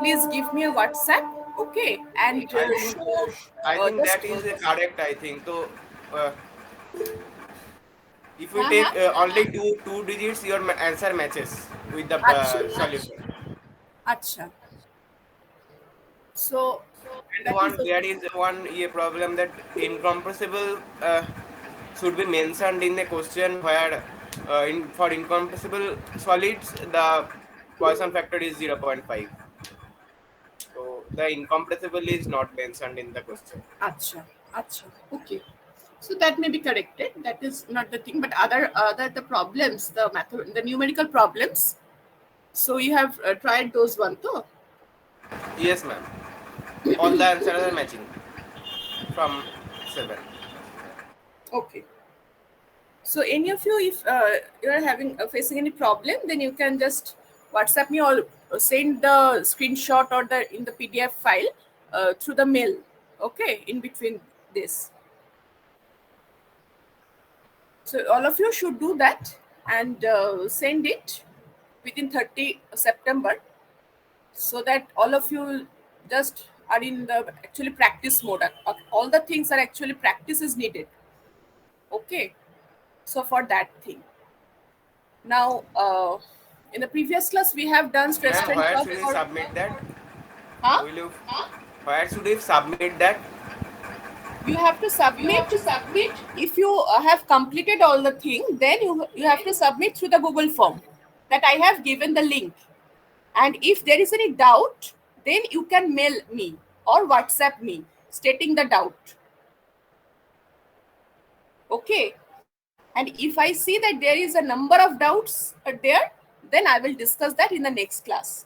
please give me a WhatsApp, okay, and I think show I think just. that is correct. I think so. Uh, if you take Uh-huh. only two digits, your answer matches with the Acha, solution. acha. So And that is there is one problem that incompressible should be mentioned in the question where for incompressible solids the Poisson factor is 0.5. So the incompressible is not mentioned in the question. acha, acha. Okay. So that may be corrected. That is not the thing, but other the problems, the numerical problems. So you have tried those one too. Yes, ma'am. All the answers are matching from 7. Okay. So any of you, if you are having facing any problem, then you can just WhatsApp me or send the screenshot or the in the PDF file through the mail. Okay, in between this. So all of you should do that and send it within 30 September, so that all of you just are in the actually practice mode. All the things are actually practice is needed. Okay, so for that thing. Now, in the previous class, we have done stress Ma'am, strain where curve should we for. submit that? Huh? Will you? Where should we submit that? You have to submit. If you have completed all the thing, then you have to submit through the Google form that I have given the link. And if there is any doubt, then you can mail me or WhatsApp me stating the doubt. Okay. And if I see that there is a number of doubts there, then I will discuss that in the next class.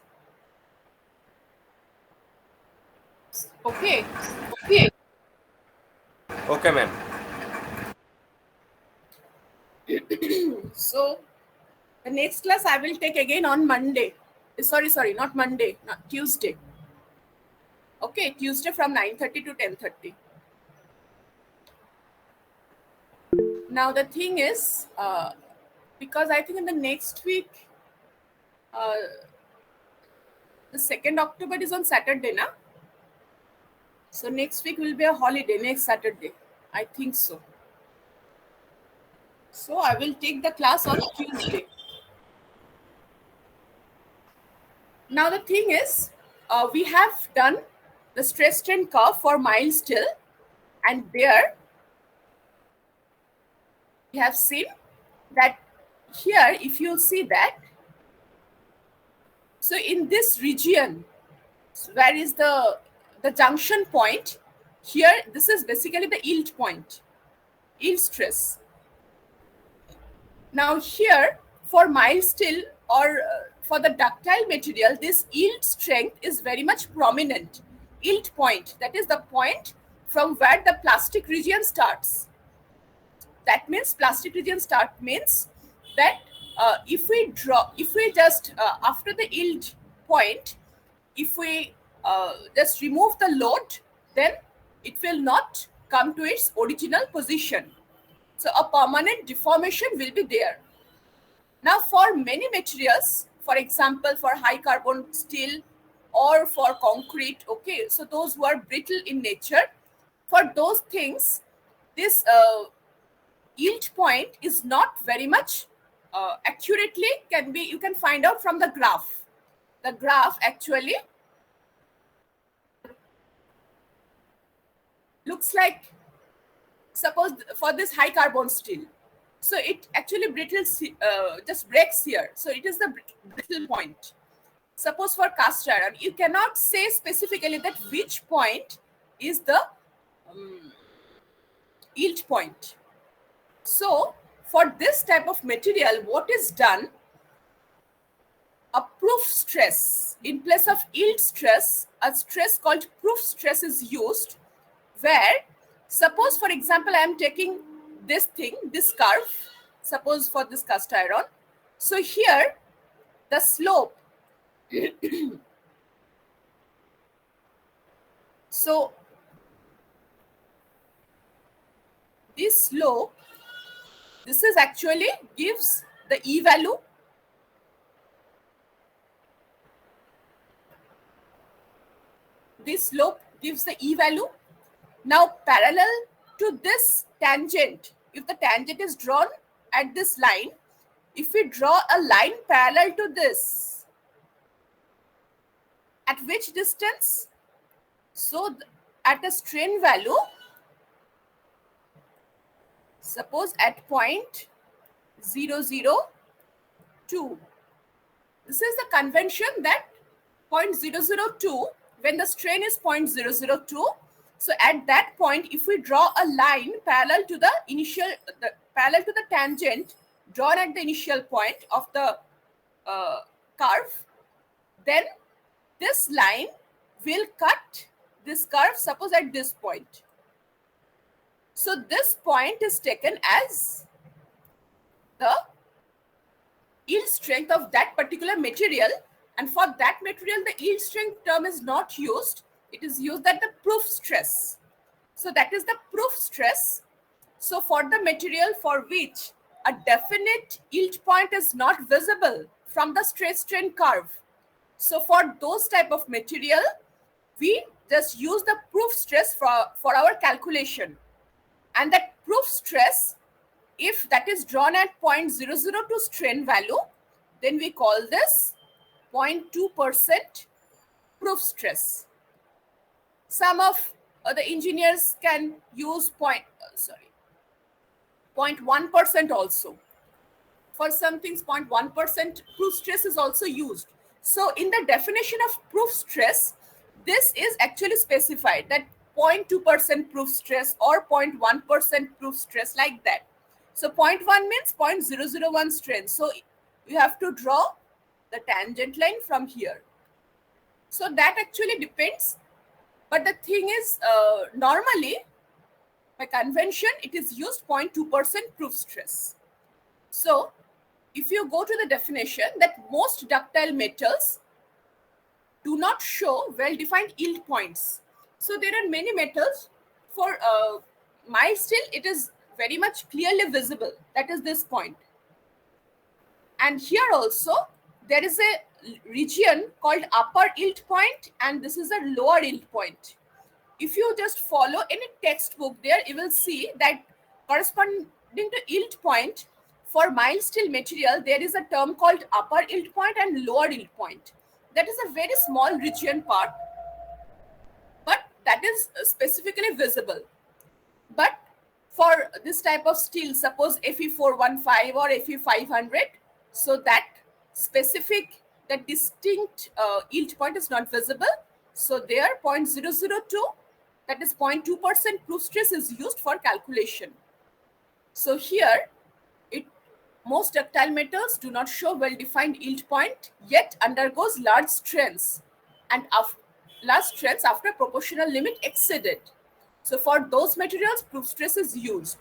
Okay. Okay, ma'am. So the next class I will take again on Monday. Sorry, not Monday, not Tuesday. Okay, Tuesday from 9:30 to 10:30. Now the thing is, because I think in the next week, uh, the 2nd October is on Saturday, na? So next week will be a holiday, next Saturday. I think so. So I will take the class on Tuesday. Now the thing is, we have done the stress strain curve for mild still, and there we have seen that here, if you see that, so in this region, where is the junction point, here this is basically the yield point, yield stress. Now here for mild steel or for the ductile material, this yield strength is very much prominent. Yield point, that is the point from where the plastic region starts. That means plastic region start means that if we just after the yield point, if we just remove the load, then it will not come to its original position. So a permanent deformation will be there. Now, for many materials, for example, for high carbon steel or for concrete, okay, so those who are brittle in nature, for those things, this yield point is not very much accurately can be, you can find out from the graph. The graph actually looks like, suppose for this high carbon steel, so it actually brittle just breaks here, so it is the brittle point. Suppose for cast iron, you cannot say specifically that which point is the yield point. So for this type of material, what is done, a proof stress in place of yield stress, a stress called proof stress is used, where suppose for example I am taking this thing, this curve, suppose for this cast iron, so here the slope, so this slope, this is actually gives the E value. this slope gives the E value. Now parallel to this tangent, if the tangent is drawn at this line, if we draw a line parallel to this, at which distance? So at a strain value, suppose at point 002. This is the convention that 0.002, when the strain is 0.002, so at that point, if we draw a line parallel to the parallel to the tangent drawn at the initial point of the curve, then this line will cut this curve, suppose at this point. So this point is taken as the yield strength of that particular material, and for that material the yield strength term is not used. It is used at the proof stress. So that is the proof stress. So for the material for which a definite yield point is not visible from the stress strain curve, so for those type of material, we just use the proof stress for our calculation. And that proof stress, if that is drawn at 0.002 strain value, then we call this 0.2% proof stress. Some of the engineers can use 0.1% also. For some things, 0.1% proof stress is also used. So in the definition of proof stress, this is actually specified that 0.2% proof stress or 0.1% proof stress, like that. So 0.1 means 0.001 strain. So you have to draw the tangent line from here. So that actually depends. But the thing is, normally, by convention, it is used 0.2% proof stress. So if you go to the definition, that most ductile metals do not show well-defined yield points. So there are many metals. For mild steel, it is very much clearly visible. That is this point. And here also, there is a region called upper yield point, and this is a lower yield point. If you just follow any textbook there, you will see that corresponding to yield point, for mild steel material, there is a term called upper yield point and lower yield point. That is a very small region part, but that is specifically visible. But for this type of steel, suppose Fe415 or Fe500, so that specific, that distinct yield point is not visible. So there 0.002, that is 0.2% proof stress is used for calculation. So here, most ductile metals do not show well-defined yield point, yet undergoes large strains, and large strains after proportional limit exceeded. So for those materials, proof stress is used.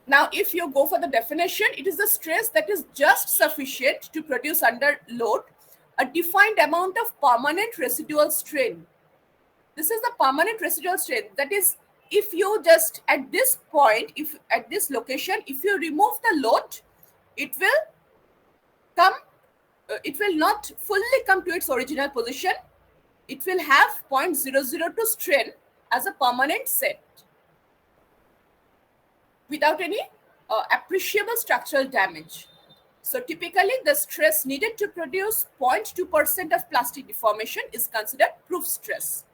Now, if you go for the definition, it is the stress that is just sufficient to produce under load a defined amount of permanent residual strain. This is the permanent residual strain. That is, if you just at this point, if at this location, if you remove the load, it will come, it will not fully come to its original position. It will have 0.002 strain as a permanent set without any appreciable structural damage. So typically the stress needed to produce 0.2% of plastic deformation is considered proof stress.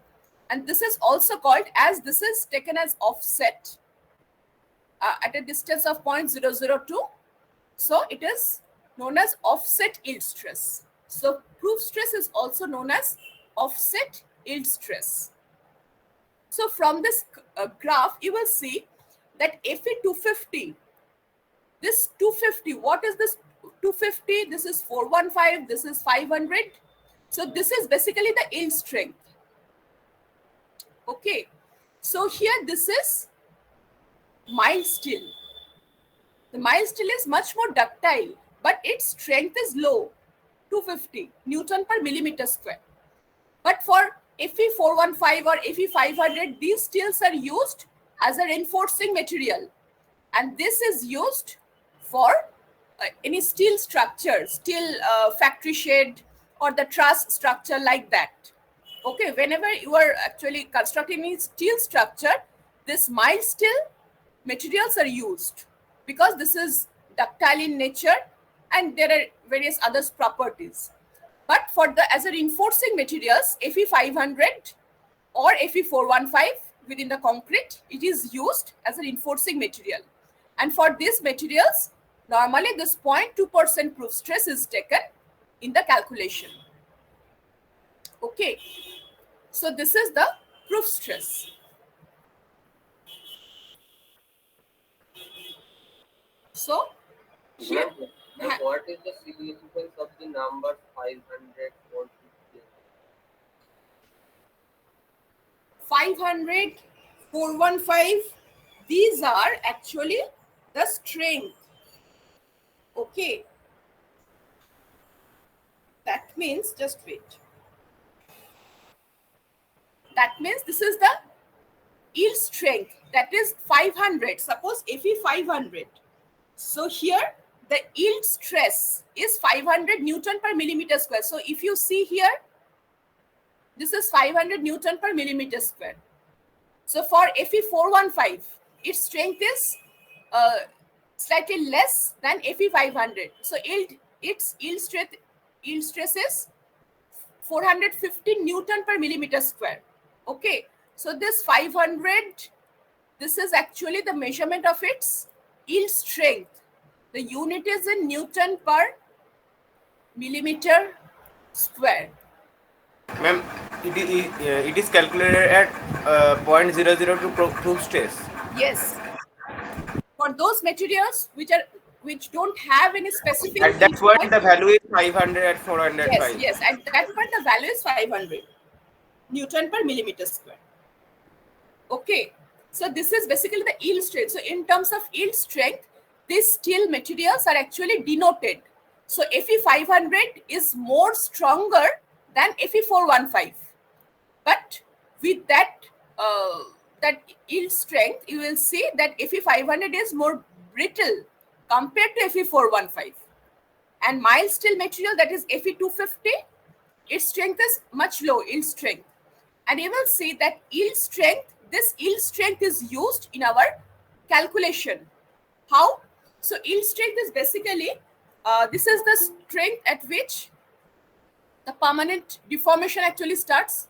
And this is also called, as this is taken as offset at a distance of 0.002. So it is known as offset yield stress. So proof stress is also known as offset yield stress. So from this graph, you will see that Fe250, this 250, what is this 250? This is 415, this is 500. So this is basically the yield strength. Okay, so here this is mild steel. The mild steel is much more ductile, but its strength is low, 250 Newton per millimeter square. But for Fe415 or Fe500, these steels are used as a reinforcing material, and this is used for any steel structure, steel factory shed or the truss structure, like that. Okay, whenever you are actually constructing a steel structure, this mild steel materials are used because this is ductile in nature and there are various other properties. But for the as a reinforcing materials, Fe 500 or Fe 415 within the concrete, it is used as a reinforcing material. And for these materials, normally this 0.2% proof stress is taken in the calculation. Okay, so this is the proof stress. So here, What is the significance of the numbers 500, 450? 500, 415, these are actually the strength. Okay, that means, just wait. That means this is the yield strength, that is 500. Suppose Fe 500. So here the yield stress is 500 Newton per millimeter square. So if you see here, this is 500 Newton per millimeter square. So for Fe 415, its strength is slightly less than Fe 500. So its yield stress is 450 Newton per millimeter square. Okay, so this 500, this is actually the measurement of its yield strength. The unit is in Newton per millimeter square. Ma'am, it is calculated at 0.002 proof stress. Yes. For those materials which don't have any specific At that yield point, point, the value is 500 at 405. yes. At that point, the value is 500 Newton per millimeter square. Okay. So this is basically the yield strength. So in terms of yield strength, these steel materials are actually denoted. So Fe 500 is more stronger than Fe 415. But with that that yield strength, you will see that Fe 500 is more brittle compared to Fe 415. And mild steel material, that is Fe 250, its strength is much low, yield strength. And you will see that yield strength, this yield strength is used in our calculation. How? So yield strength is basically, this is the strength at which the permanent deformation actually starts.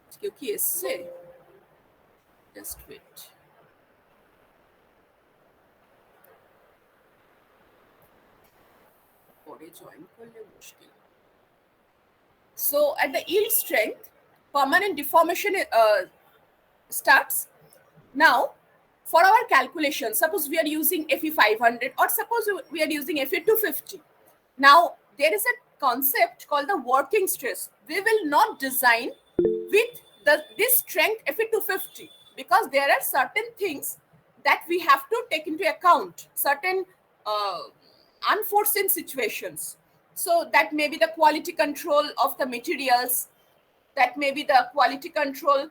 Just wait. So at the yield strength, permanent deformation starts. Now, for our calculation, suppose we are using Fe 500 or suppose we are using Fe 250. Now, there is a concept called the working stress. We will not design with this strength Fe 250 because there are certain things that we have to take into account, certain unforeseen situations. So that may be the quality control of the materials, that may be the quality control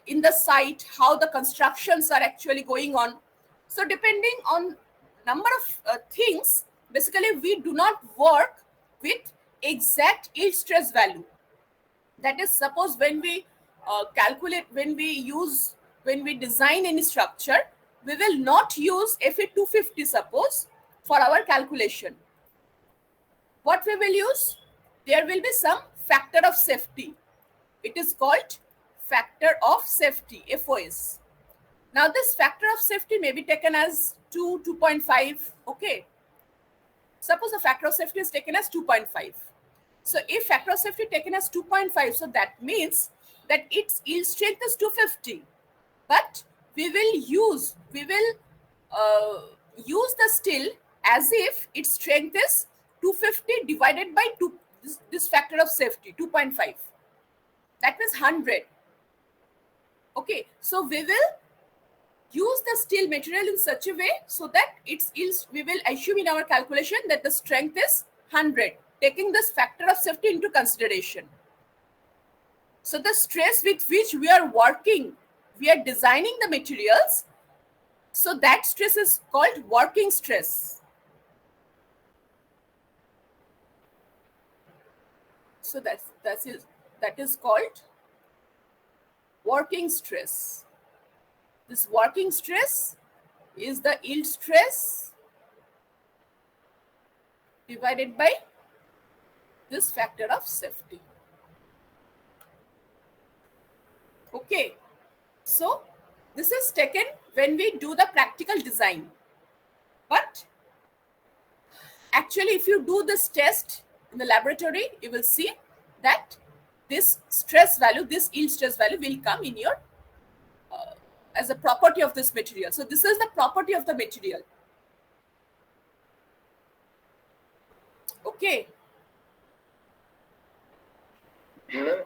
in the site, how the constructions are actually going on. So depending on number of things, basically we do not work with exact yield stress value. That is, suppose when we calculate, when we design any structure, we will not use Fe 250 suppose for our calculation. What we will use? There will be some factor of safety. It is called factor of safety, FOS. Now this factor of safety may be taken as 2, 2.5. Okay. Suppose the factor of safety is taken as 2.5. So if factor of safety taken as 2.5, so that means that its yield strength is 250. But we will use the steel as if its strength is 250 divided by 2, this factor of safety, 2.5. That means 100. Okay, so we will use the steel material in such a way so that its yield, we will assume in our calculation that the strength is 100, taking this factor of safety into consideration. So the stress with which we are working, we are designing the materials, so that stress is called working stress. So that's it. that is called working stress. This working stress is the yield stress divided by this factor of safety. Okay, so this is taken when we do the practical design. But actually, if you do this test in the laboratory, you will see that this stress value, this yield stress value will come in your as a property of this material. So this is the property of the material. Okay.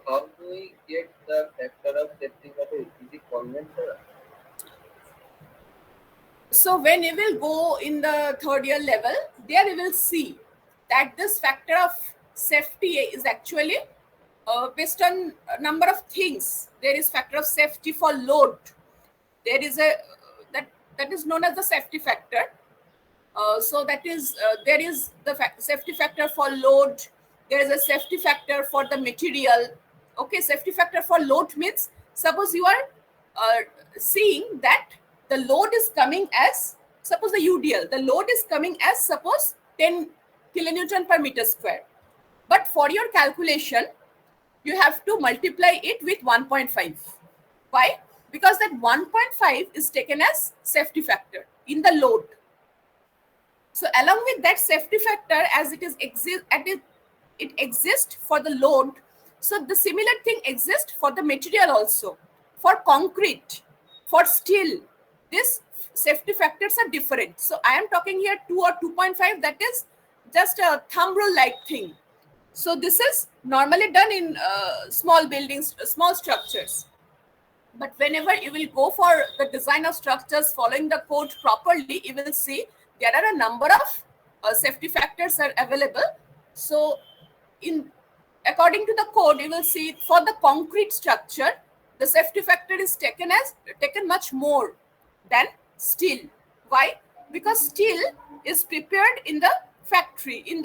How do we get the factor of safety value? Is it conventional? So when you will go in the third year level, there you will see that this factor of safety is actually based on a number of things. There is factor of safety for load. There is a that is known as the safety factor. So that is there is the safety factor for load. There is a safety factor for the material. Okay, safety factor for load means suppose you are seeing that the load is coming as, suppose the UDL, the load is coming as suppose 10 kilonewton per meter square. But for your calculation, you have to multiply it with 1.5. Why? Because that 1.5 is taken as safety factor in the load. So along with that safety factor, as it is it exists for the load, so the similar thing exists for the material also. For concrete, for steel, these safety factors are different. So I am talking here 2 or 2.5, that is just a thumb rule like thing. So this is normally done in small buildings, small structures. But whenever you will go for the design of structures following the code properly, you will see there are a number of safety factors are available. So according to the code, you will see for the concrete structure, the safety factor is taken much more than steel. Why? Because steel is prepared in the factory, in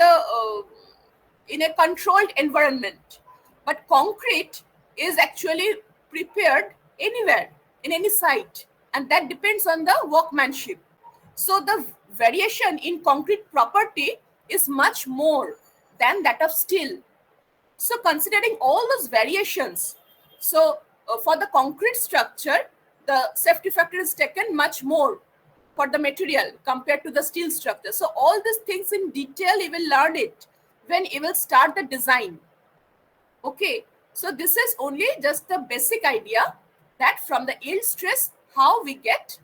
a controlled environment. But concrete is actually prepared anywhere, in any site, and that depends on the workmanship. So the variation in concrete property is much more than that of steel. So considering all those variations, so for the concrete structure, the safety factor is taken much more for the material compared to the steel structure. So all these things in detail, you will learn it when you will start the design. Okay, so this is only just the basic idea that from the yield stress, how we get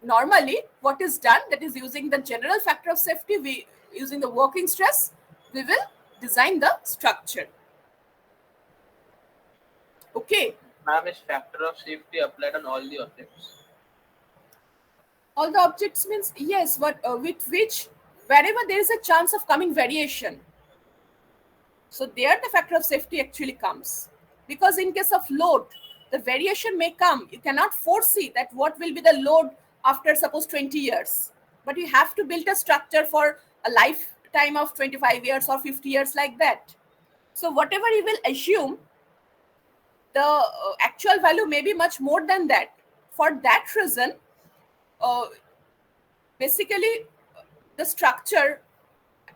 normally what is done, that is using the general factor of safety, using the working stress, we will design the structure. Okay. Ma'am, is factor of safety applied on all the objects? All the objects means yes, but with which wherever there is a chance of coming variation. So there the factor of safety actually comes. Because in case of load, the variation may come. You cannot foresee that what will be the load after suppose 20 years. But you have to build a structure for a lifetime of 25 years or 50 years like that. So whatever you will assume, the actual value may be much more than that. For that reason, basically the structure,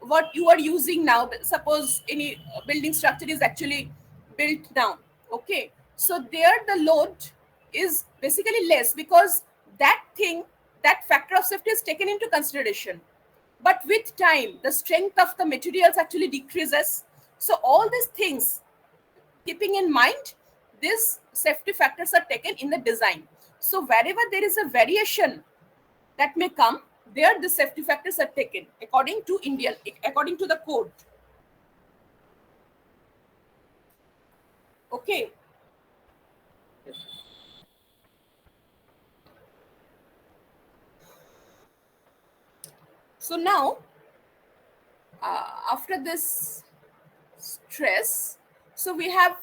what you are using now, suppose any building structure is actually built now. Okay, so there the load is basically less because that factor of safety is taken into consideration. But with time, the strength of the materials actually decreases. So all these things, keeping in mind, these safety factors are taken in the design. So wherever there is a variation that may come, there the safety factors are taken according to the code. Okay. Yes. So now, after this stress, so we have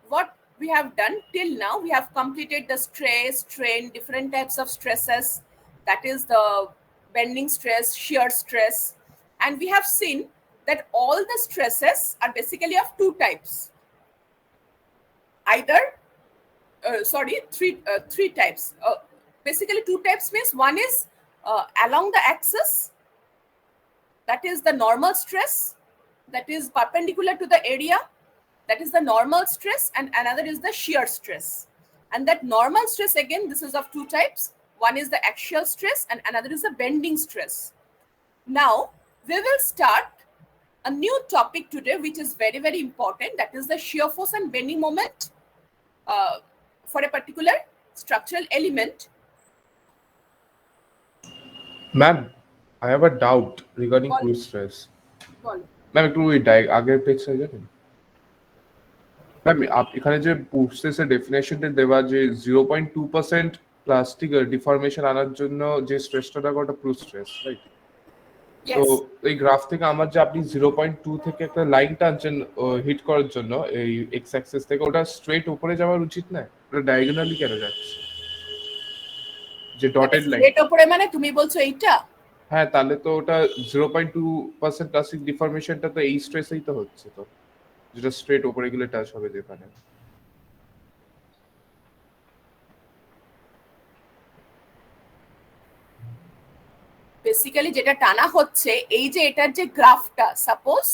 what we have done till now. We have completed the stress, strain, different types of stresses. That is the bending stress, shear stress. And we have seen that all the stresses are basically of two types. either, three types. Basically, two types means one is along the axis, that is the normal stress, that is perpendicular to the area, that is the normal stress, and another is the shear stress. And that normal stress, again, this is of two types. One is the axial stress and another is the bending stress. Now, we will start a new topic today, which is very, very important. That is the shear force and bending moment for a particular structural element. Ma'am, I have a doubt regarding Call- proof stress. Call. Ma'am একটু ওই আগের পেজটা যাবেন ma'am এখানে যে proof স্ট্রেসের ডেফিনেশনটা দেওয়া যে 0.2% প্লাস্টিক ডিফর্মেশন আনার জন্য যে স্ট্রেসটা দেওয়া ওটা প্রুফ স্ট্রেস, রাইট? তো Yes. এই গ্রাফ থেকে আমার যে আপনি 0.2 থেকে একটা লাইন টানছেন হিট করার জন্য এই এক্স অ্যাক্সিস থেকে, ওটা স্ট্রেট উপরে যাওয়ার উচিত না, ওটা ডায়াগোনালি কেন যাচ্ছে? যে ডটেড লাইন স্ট্রেট উপরে মানে তুমি বলছো এইটা? হ্যাঁ, তাহলে তো ওটা 0.2% প্লাস্টিক ডিফর্মেশনটা তো এই স্ট্রেসেই তো হচ্ছে, তো যেটা স্ট্রেট উপরে গেলে টাচ হবে যেখানে। বেসিক্যালি যেটা টানা হচ্ছে এই যে এটার যে গ্রাফটা, suppose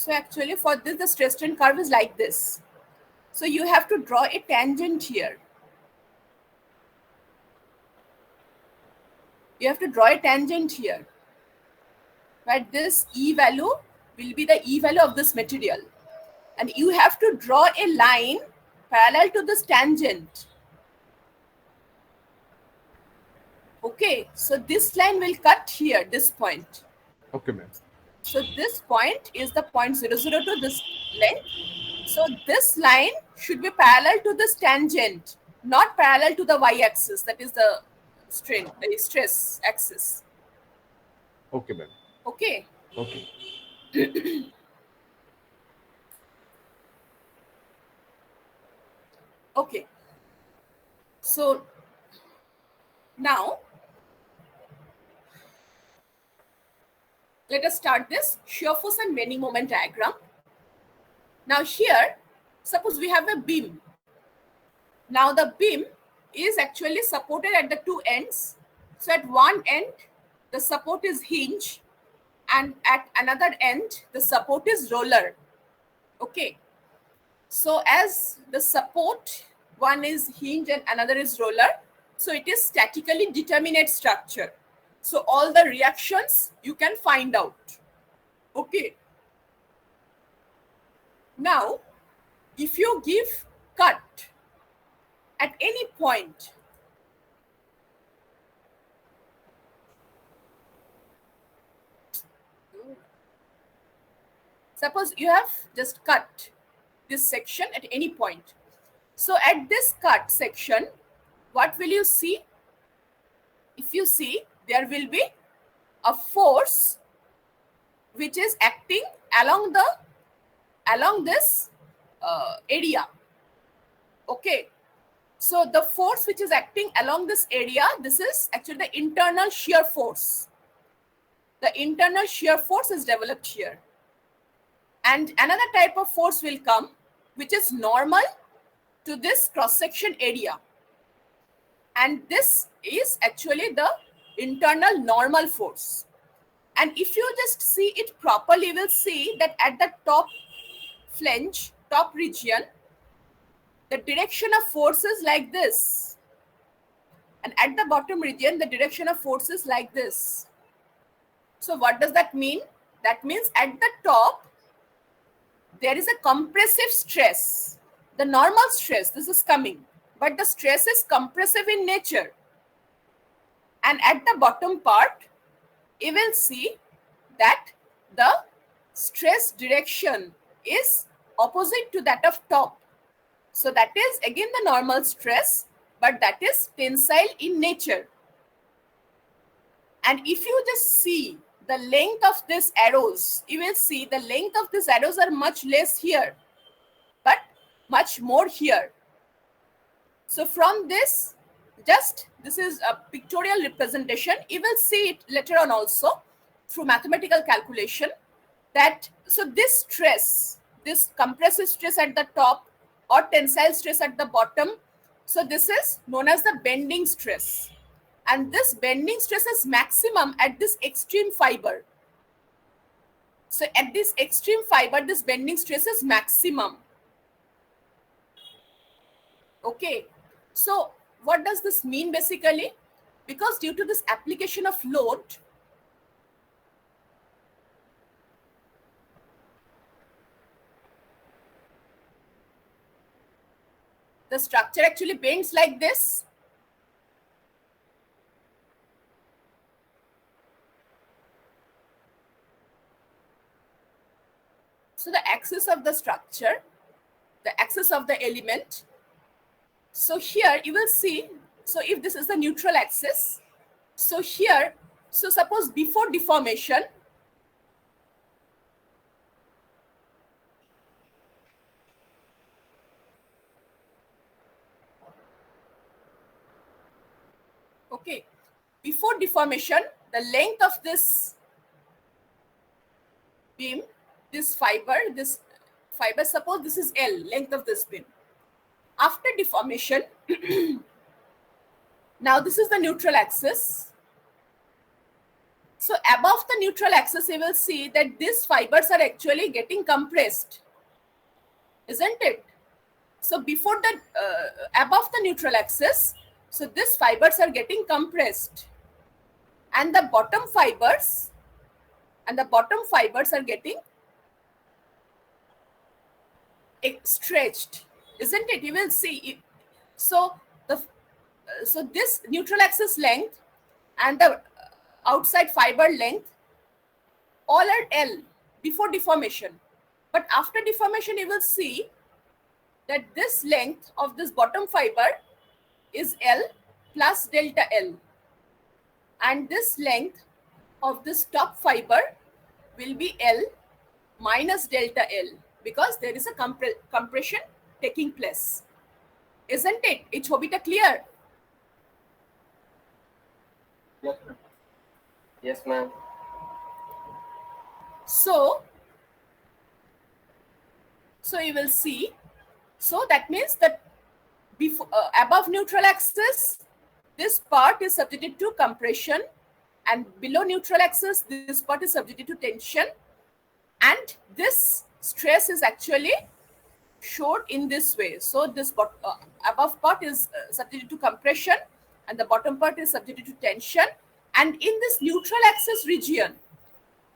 so actually for this the stress strain curve is like this. So you have to draw a tangent here. You have to draw a tangent here. Right, this E value will be the E value of this material. And you have to draw a line parallel to this tangent. Okay, so this line will cut here, this point. Okay ma'am. So this point is the point 002, this length. So this line should be parallel to this tangent, not parallel to the y-axis, that is the strain, the stress axis. Okay ma'am. Okay. Okay. Okay. So now let us start this shear force and bending moment diagram. Now here, suppose we have a beam. Now the beam is actually supported at the two ends. So at one end, the support is hinge, and at another end, the support is roller. Okay. So as the support, one is hinge and another is roller, so it is statically determinate structure. So all the reactions you can find out. Okay. Now, if you give cut at any point, suppose you have just cut this section at any point. So at this cut section, what will you see? If you see, there will be a force which is acting along this area. Okay. So the force which is acting along this area, this is actually the internal shear force. The internal shear force is developed here. And another type of force will come, which is normal to this cross-section area. And this is actually the internal normal force. And if you just see it properly, you will see that at the top flange, top region, the direction of force is like this. And at the bottom region, the direction of force is like this. So what does that mean? That means at the top, there is a compressive stress. The normal stress, this is coming, but the stress is compressive in nature. And at the bottom part, you will see that the stress direction is opposite to that of top. So that is again the normal stress, but that is tensile in nature. And if you just see the length of these arrows, you will see the length of these arrows are much less here, but much more here. So from this, just this is a pictorial representation. You will see it later on also through mathematical calculation that, so this stress, this compressive stress at the top or tensile stress at the bottom, so this is known as the bending stress. And this bending stress is maximum at this extreme fiber. So at this extreme fiber, this bending stress is maximum. Okay. So what does this mean basically? Because due to this application of load, the structure actually bends like this. So the axis of the structure, the axis of the element. So here you will see, so if this is the neutral axis, so here, so suppose before deformation, okay, before deformation, the length of this beam, this fiber, suppose this is L, length of this beam. After deformation, now this is the neutral axis. So above the neutral axis, you will see that these fibers are actually getting compressed, isn't it? So before the, above the neutral axis, so these fibers are getting compressed, and the bottom fibers, are getting stretched, isn't it? You will see. So the so this neutral axis length and the outside fiber length all are L before deformation, but after deformation you will see that this length of this bottom fiber is L plus delta L, and this length of this top fiber will be L minus delta L, because there is a compression taking place, isn't it? Is Chobita clear? Yes, ma'am. So you will see, so that means that before, above neutral axis, this part is subjected to compression, and below neutral axis, this part is subjected to tension, and this stress is actually showed in this way. So this above part is subjected to compression, and the bottom part is subjected to tension, and in this neutral axis region,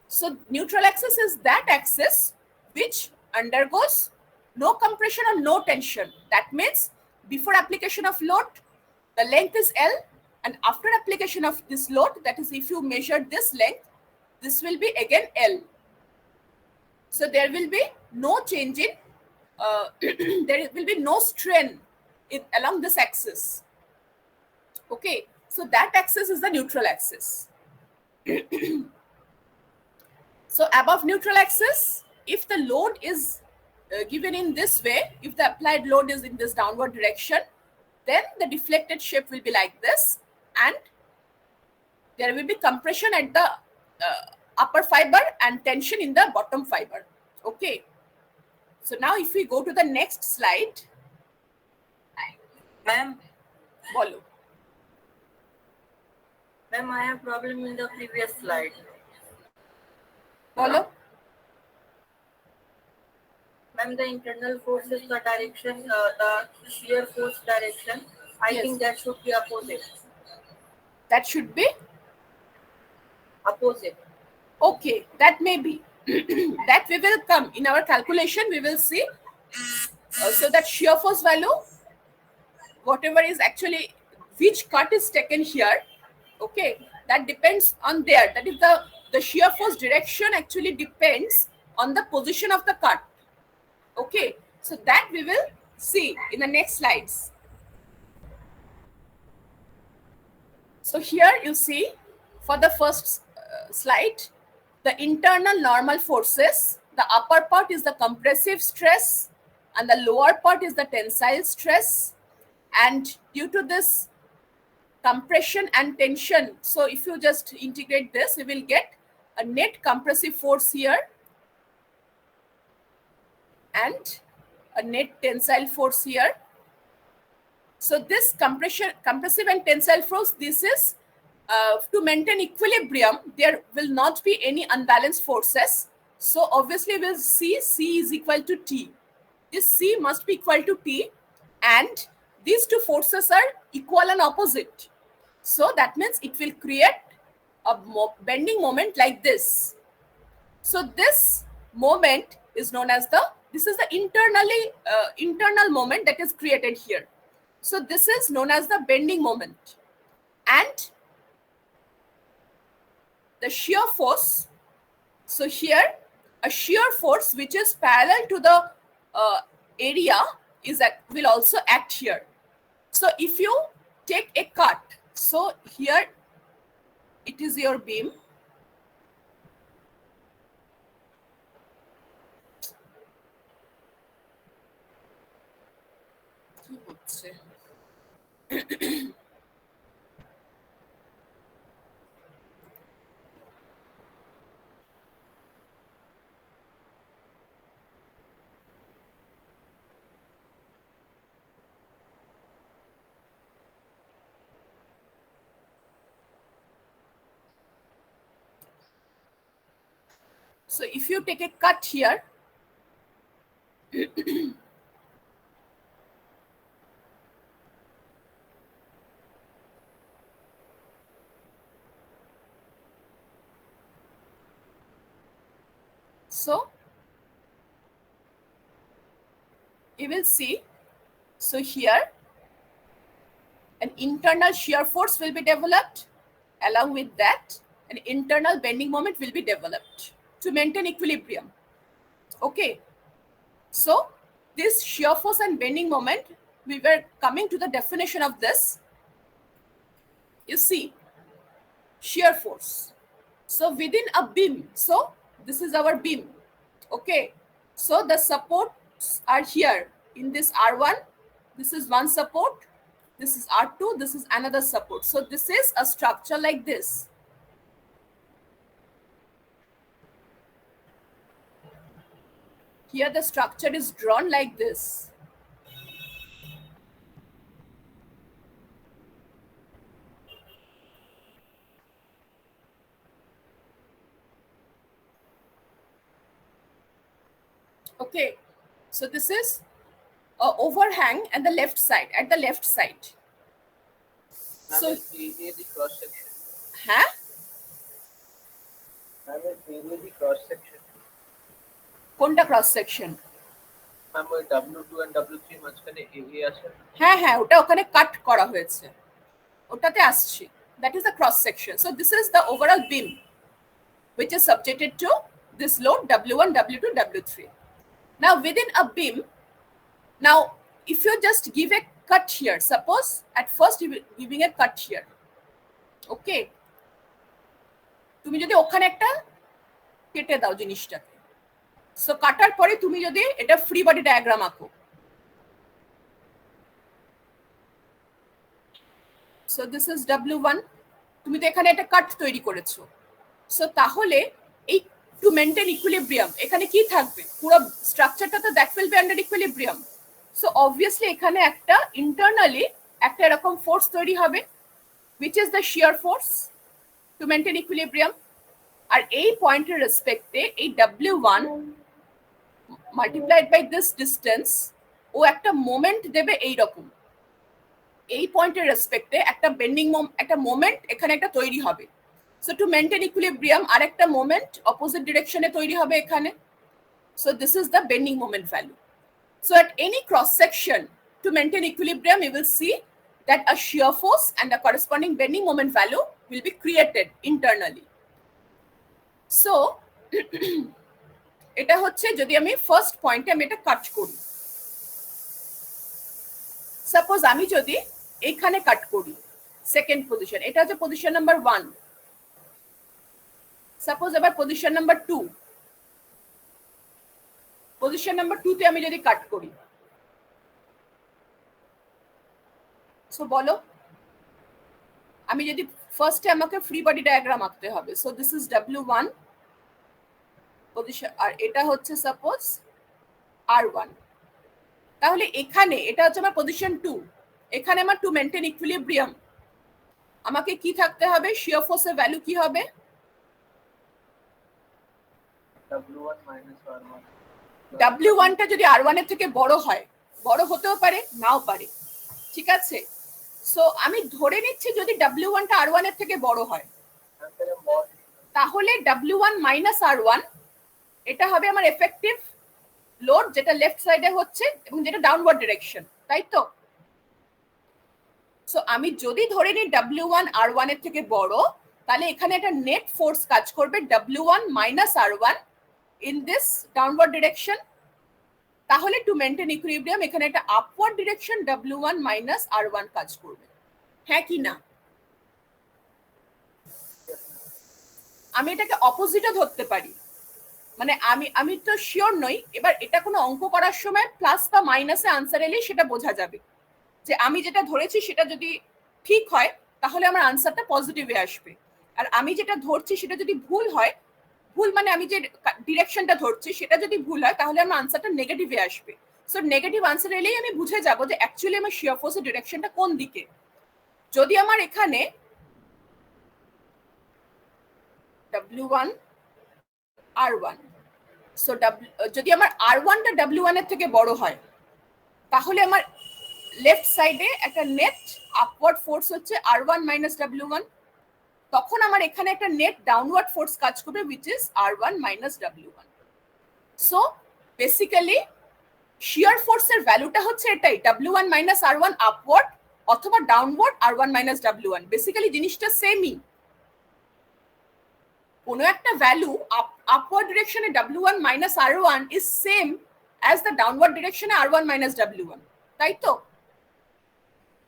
so neutral axis is that axis which undergoes no compression or no tension. That means before application of load, the length is L, and after application of this load, that is if you measure this length, this will be again L. So there will be no change in, there will be no strain along this axis. Okay, so that axis is the neutral axis. So above neutral axis, if the load is given in this way, if the applied load is in this downward direction, then the deflected shape will be like this, and there will be compression at the upper fiber and tension in the bottom fiber. Okay. So now if we go to the next slide. Ma'am, Bolo. ma'am, I have problem in the previous slide. Bolo. Ma'am, the internal force is the direction, the shear force direction. I Yes. think that should be opposite. That should be? Opposite. Okay, that may be. That we will come in our calculation, we will see. So that shear force value, whatever is actually, which cut is taken here, okay, that depends on there. That is the shear force direction actually depends on the position of the cut. Okay, so that we will see in the next slides. So here you see, for the first slide, the internal normal forces, the upper part is the compressive stress and the lower part is the tensile stress, and due to this compression and tension, so if you just integrate this, you will get a net compressive force here and a net tensile force here. So this compressive and tensile force, this is to maintain equilibrium, there will not be any unbalanced forces. So obviously we'll see C is equal to T. This C must be equal to T, and these two forces are equal and opposite. So that means it will create a bending moment like this. So this moment is known as this is the internal moment that is created here. So this is known as the bending moment. And the shear force, so here a shear force which is parallel to the area will also act here. So if you take a cut, so here it is your beam. So if you take a cut here, so you will see, so here an internal shear force will be developed. Along with that, an internal bending moment will be developed to maintain equilibrium. Okay, so this shear force and bending moment, we were coming to the definition of this. You see, shear force. So within a beam, so this is our beam. Okay, so the supports are here in this R1. This is one support. This is R2. This is another support. So this is a structure like this. Here the structure is drawn like this. Okay, so this is a overhang and the left side, at the left side. So the cross section. Huh? The cross section. কোনটা cross section? Ma'am ওই W2 and W3 মাঝখানে এ আছে। হ্যাঁ হ্যাঁ, ওটা ওখানে কাট করা হয়েছে, ওটাতে আসছি। That is the cross section. So this is the overall beam which is subjected to this load W1, W2, W3. Now within a beam, now if you just give a cut here, suppose at first you will giving a cut here. Okay, তুমি যদি ওখানে একটা কেটে দাও জিনিসটাকে, so কাটার পরে তুমি যদি এটা ফ্রি বডি ডায়াগ্রাম আঁকো, সো দিস ইজ W1, তুমি তো এখানে একটা কাট তৈরি করেছো। সো তাহলে এই টু মেইনটেইন ইকুইলিব্রিয়াম এখানে কি থাকবে, পুরো স্ট্রাকচারটা তো that will be under equilibrium. So obviously এখানে একটা ইন্টারনালি একটা এরকম ফোর্স তৈরি হবে, which is the shear force to maintain equilibrium. আর এই পয়েন্টের রেসপেক্টে এই W1 multiplied by this distance ও একটা মোমেন্ট দেবে এই রকম, এই পয়েন্টের রেসপেক্টে একটা বেন্ডিং একটা মোমেন্ট এখানে একটা তৈরি হবে। সো টু মেইনটেইন ইকুইলিব্রিয়াম আর একটা মোমেন্ট অপোজিট ডিরেকশনে তৈরি হবে এখানে। So this is the bending moment value. So at any cross section to maintain equilibrium you will see that a shear force and a corresponding bending moment value will be created internally. So এটা হচ্ছে যদি আমি first পয়েন্টে আমি এটা কাট করি, suppose আমি যদি এইখানে কাট করি সেকেন্ড পজিশন, এটা হচ্ছে পজিশন নাম্বার 1, সাপোজ এবার পজিশন নাম্বার 2, পজিশন নাম্বার 2 তে আমি যদি কাট করি, সো বলো, আমি যদি ফার্স্টে আমাকে ফ্রি বডি ডায়াগ্রাম আঁকতে হবে। So this is W1 position, আর এটা হচ্ছে সাপোজ R1। তাহলে এখানে এটা হচ্ছে আমার পজিশন 2, এখানে আমার টু মেনটেন ইকুইলিব্রিয়াম আমাকে কি থাকতে হবে, শিয়ার ফোর্সের ভ্যালু কি হবে, W1 minus R1. W1 টা যদি R1 এর থেকে বড় হয়, বড় হতেও পারে নাও পারে, ঠিক আছে। সো আমি ধরে নিচ্ছি যদি W1 টা R1 এর থেকে বড় হয়, তাহলে W1 মাইনাস R1 এটা হবে আমার এফেক্টিভ লোড, যেটা লেফট সাইডে হচ্ছে এবং যেটা ডাউনওয়ার্ড ডিরেকশন, তাই তো। সো আমি যদি ধরে নিই W1 R1 এর থেকে বড়, তাহলে এখানে একটা নেট ফোর্স কাজ করবে W1 minus R1 in this downward direction. তাহলে টু মেনটেন ইকুইলিব্রিয়াম এখানে একটা upward direction W1 minus R1 কাজ করবে, হ্যাঁ কি না? আমি এটাকে অপোজিটও ধরতে পারি, মানে আমি তো শিওর নই। এবার এটা কোনো অঙ্ক করার সময় প্লাস বা মাইনাসে আনসার এলেই সেটা বোঝা যাবে যে আমি যেটা ধরেছি সেটা যদি ঠিক হয় তাহলে আমার আনসারটা পজিটিভে আসবে, আর আমি যেটা ধরছি সেটা যদি ভুল হয়, ভুল মানে আমি যে ডিরেকশনটা ধরছি সেটা যদি ভুল হয় তাহলে আমার আনসারটা নেগেটিভে আসবে। সো নেগেটিভ আনসার এলেই আমি বুঝে যাব যে অ্যাকচুয়ালি আমার শিয়ার ফোর্সের ডিরেকশনটা কোন দিকে। যদি আমার এখানে W1 R1, সো যদি আমার R1 টা W1 এর থেকে বড় হয়, তাহলে আমার লেফট সাইডে একটা নেট আপওয়ার্ড ফোর্স হচ্ছে R1 মাইনাস W1, তখন আমার এখানে একটা নেট ডাউনওয়ার্ড ফোর্স কাজ করবে which is R1 minus W1। So basically shear ফোর্সের ভ্যালুটা হচ্ছে এটাই, W1 মাইনাস R1 আপওয়ার্ড অথবা downward R1 minus W1, basically জিনিসটা সেমই। কোনো একটা ভ্যালু আপওয়ার্ড ডিরেকশনে W1 minus R1 is same as the downward ডিরেকশনে R1 মাইনাস W1, তাই তো।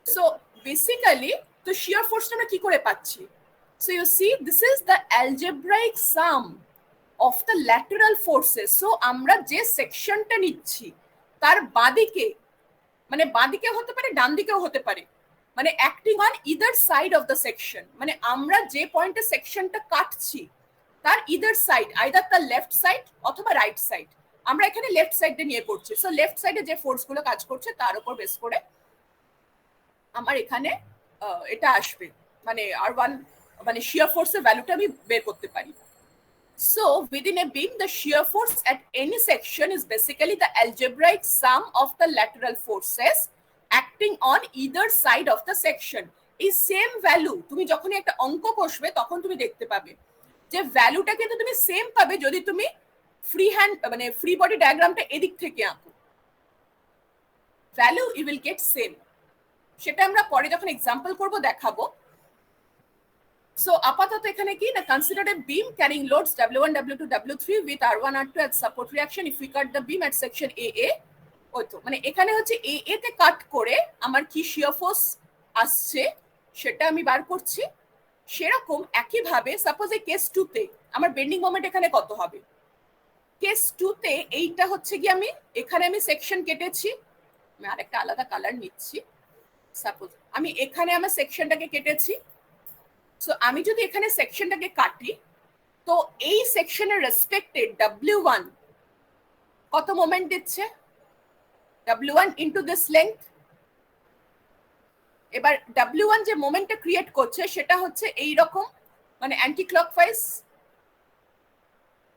সো বেসিক্যালি তো শিয়ার ফোর্সটা আমরা কি করে পাচ্ছি? So you see, this is the algebraic sum of the lateral forces. So আমরা যে সেকশনটা নিচ্ছি তার বাঁদিকে, মানে বাঁদিকে হতে পারে ডান দিকেও হতে পারে, মানে acting on either side of the section, মানে আমরা যে পয়েন্টে সেকশনটা কাটছি তার ইদার সাইড, আইদার তার লেফট সাইড অথবা রাইট সাইড। আমরা এখানে লেফট সাইডে নিয়ে করছি, সো লেফট সাইডে যে ফোর্সগুলো কাজ করছে তার উপর বেস করে আমার এখানে এটা আসবে, মানে R1 মানে shear force ভ্যালুটা আমি বের করতে পারি। So within a beam the shear force at any section is basically the algebraic sum of the lateral forces acting on either side of the section. এই সেম ভ্যালু তুমি যখন একটা অঙ্ক কষবে তখন তুমি দেখতে পাবে যে ভ্যালুটা কিন্তু তুমি সেম পাবে যদি তুমি ফ্রি হ্যান্ড মানে ফ্রি বডি ডায়াগ্রামটা এদিক থেকে আঁকো, value you will get same. সেটা আমরা পরে যখন এক্সাম্পল করব দেখাবো। So আপাতত এখানে কি না, consider a beam carrying loads W1, W2, W3 with R1, R2 as support reaction if we cut the beam at section AA। ওই তো মানে এখানে হচ্ছে AA তে কাট করে আমার কি শিয়ার ফোর্স আসছে সেটা আমি বার করছি। সেরকম একইভাবে সাপোজ এই কেস 2 তে আমার বেন্ডিং মোমেন্ট এখানে কত হবে, কেস 2 তে এইটা হচ্ছে কি আমি এখানে আমি সেকশন কেটেছি, আমি আরেকটা আলাদা কালার নিচ্ছি, সাপোজ আমি এখানে আমার সেকশনটাকে কেটেছি। সো আমি যদি এখানে সেকশনটাকে কাটি তো এই সেকশনের রেসপেক্টে W1 কত মোমেন্ট দিচ্ছে, W1 ইনটু দিস লেংথ। এবার W1 যে মোমেন্টটা ক্রিয়েট করছে সেটা হচ্ছে এই রকম, মানে অ্যান্টি ক্লকওয়াইজ।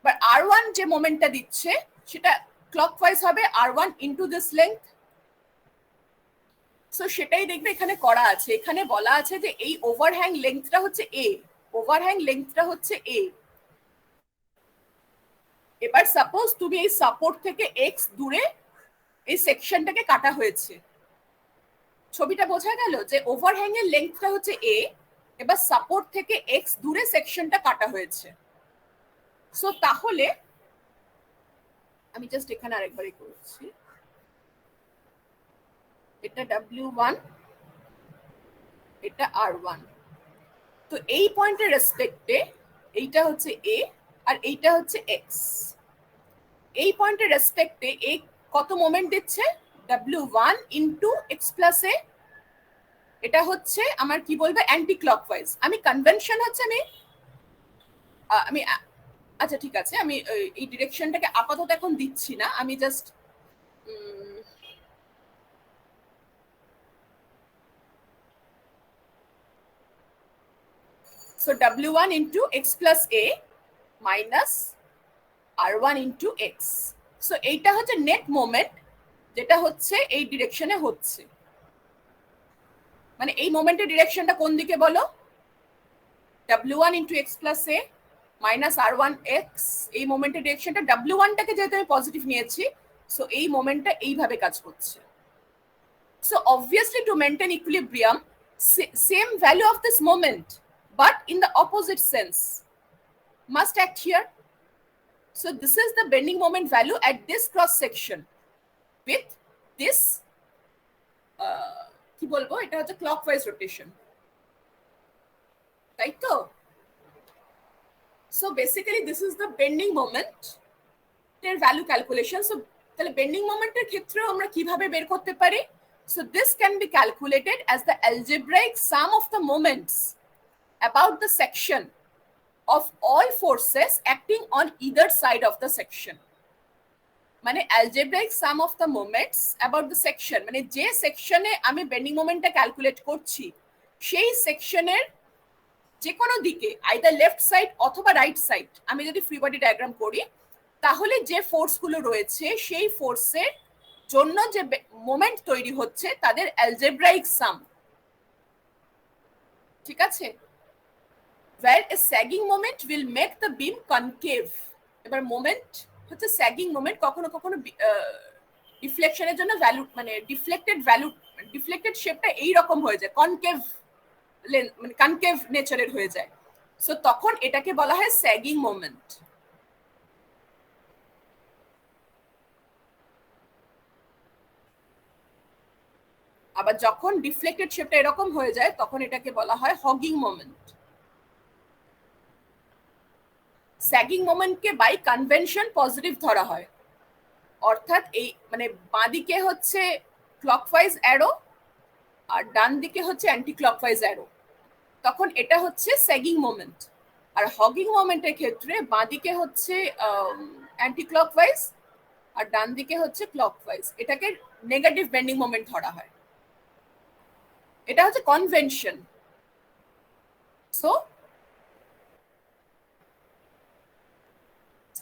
বাট R1 যে মোমেন্টটা দিচ্ছে সেটা ক্লকওয়াইজ হবে, R1 into this length. So সেটাই দেখবে এখানে করা আছে, এখানে বলা আছে যে এই ওভারহ্যাং লেংথটা হচ্ছে A, ওভারহ্যাং লেংথটা হচ্ছে A। এবার সাপোজ তুমি এই সাপোর্ট থেকে x দূরে এই সেকশনটাকে কাটা হয়েছে, ছবিটা বোঝা গেল যে ওভারহ্যাং এর লেংথটা হচ্ছে A, এবার সাপোর্ট থেকে x দূরে সেকশনটা কাটা হয়েছে। সো তাহলে আমি জাস্ট এখানে আরেকবারই করছি, এটা W1 এটা R1। তো এই পয়েন্টের রেসপেক্টে এইটা হচ্ছে A আর এইটা হচ্ছে x। এই পয়েন্টের রেসপেক্টে A কত মোমেন্ট দিচ্ছে, W1 into x plus A। এটা হচ্ছে আমার কি বলবে অ্যান্টি ক্লকওয়াইজ। আমি কনভেনশন হচ্ছে আমি আচ্ছা ঠিক আছে, আমি এই ডিরেকশনটাকে আপাতত এখন দিচ্ছি না, আমি just so w1 into x plus a minus r1 into x, so এইটা হচ্ছে নেট মোমেন্ট যেটা হচ্ছে এই ডিরেকশনে হচ্ছে। মানে এই মোমেন্টের ডিরেকশনটা কোন দিকে বলো? w1 into x plus a minus r1 x, এই মোমেন্টের ডিরেকশনটা w1 টাকে যেহেতু আমি পজিটিভ নিয়েছি, সো এই মোমেন্টটা এইভাবে কাজ করছে। So obviously to maintain equilibrium, same value of this moment but in the opposite sense must act here. So this is the bending moment value at this cross section with this কি বলবো, এটা হচ্ছে clockwise rotation, তাই তো? So basically this is the bending moment এর value calculation. So তাহলে bending moment এর ক্ষেত্রেও আমরা কিভাবে বের করতে পারি? So this can be calculated as the algebraic sum of the moments about the section of all forces acting on either side of the section. মানে algebraic sum of the moments about the section, মানে যে সেকশনে আমি bending মোমেন্টটা calculate করছি সেই সেকশনের যে কোনো দিকে আইদার লেফট সাইড অথবা রাইট সাইড, আমি যদি ফ্রি বডি ডায়াগ্রাম করি তাহলে যে ফোর্সগুলো রয়েছে সেই ফোর্সের জন্য যে মোমেন্ট তৈরি হচ্ছে তাদের অ্যালজেব্রাইক সাম, ঠিক আছে? where a sagging moment will make the beam concave. এবার মোমেন্ট হচ্ছে স্যাগিং মোমেন্ট, কখনো কখনো ডিফ্লেকশনের জন্য ভ্যালু মানে ডিফ্লেক্টেড শেপটা এই রকম হয়ে যায়, কনকেভ মানে কনকেভ নেচারের হয়ে যায়, সো তখন এটাকে বলা হয় স্যাগিং মোমেন্ট। আবার যখন ডিফ্লেক্টেড শেপটা এরকম হয়ে যায় তখন এটাকে বলা হয় হগিং মোমেন্ট। স্যাগিং মোমেন্টকে বাই কনভেনশন পজিটিভ ধরা হয়, অর্থাৎ এই মানে বাঁদিকে হচ্ছে ক্লকওয়াইজ অ্যারো আর ডান দিকে হচ্ছে অ্যান্টি ক্লকওয়াইজ অ্যারো, তখন এটা হচ্ছে স্যাগিং মোমেন্ট। আর হগিং মোমেন্টের ক্ষেত্রে বাঁদিকে হচ্ছে অ্যান্টি ক্লকওয়াইজ আর ডান দিকে হচ্ছে ক্লকওয়াইজ, এটাকে নেগেটিভ বেন্ডিং মোমেন্ট ধরা হয়। এটা হচ্ছে convention. So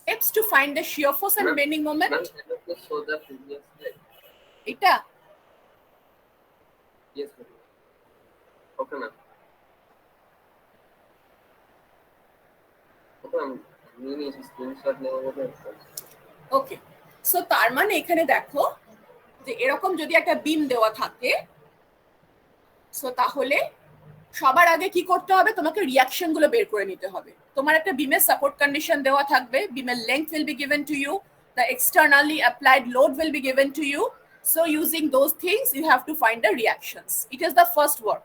steps to find the shear force and bending moment. এটা yes ma'am. Okay ma'am. Okay ma'am, আমি স্ক্রিনশট নেব বলে। ওকে, সো তার মানে এখানে দেখো যে এরকম যদি একটা বিম দেওয়া থাকে, সো তাহলে সবার আগে কি করতে হবে, তোমাকে রিঅ্যাকশন গুলো বের করে নিতে হবে। তোমার একটা বিমের সাপোর্ট কন্ডিশন দেওয়া থাকবে, বিমের length will be given to you, the externally applied load will be given to you, so using those things you have to find the reactions. It is the first work.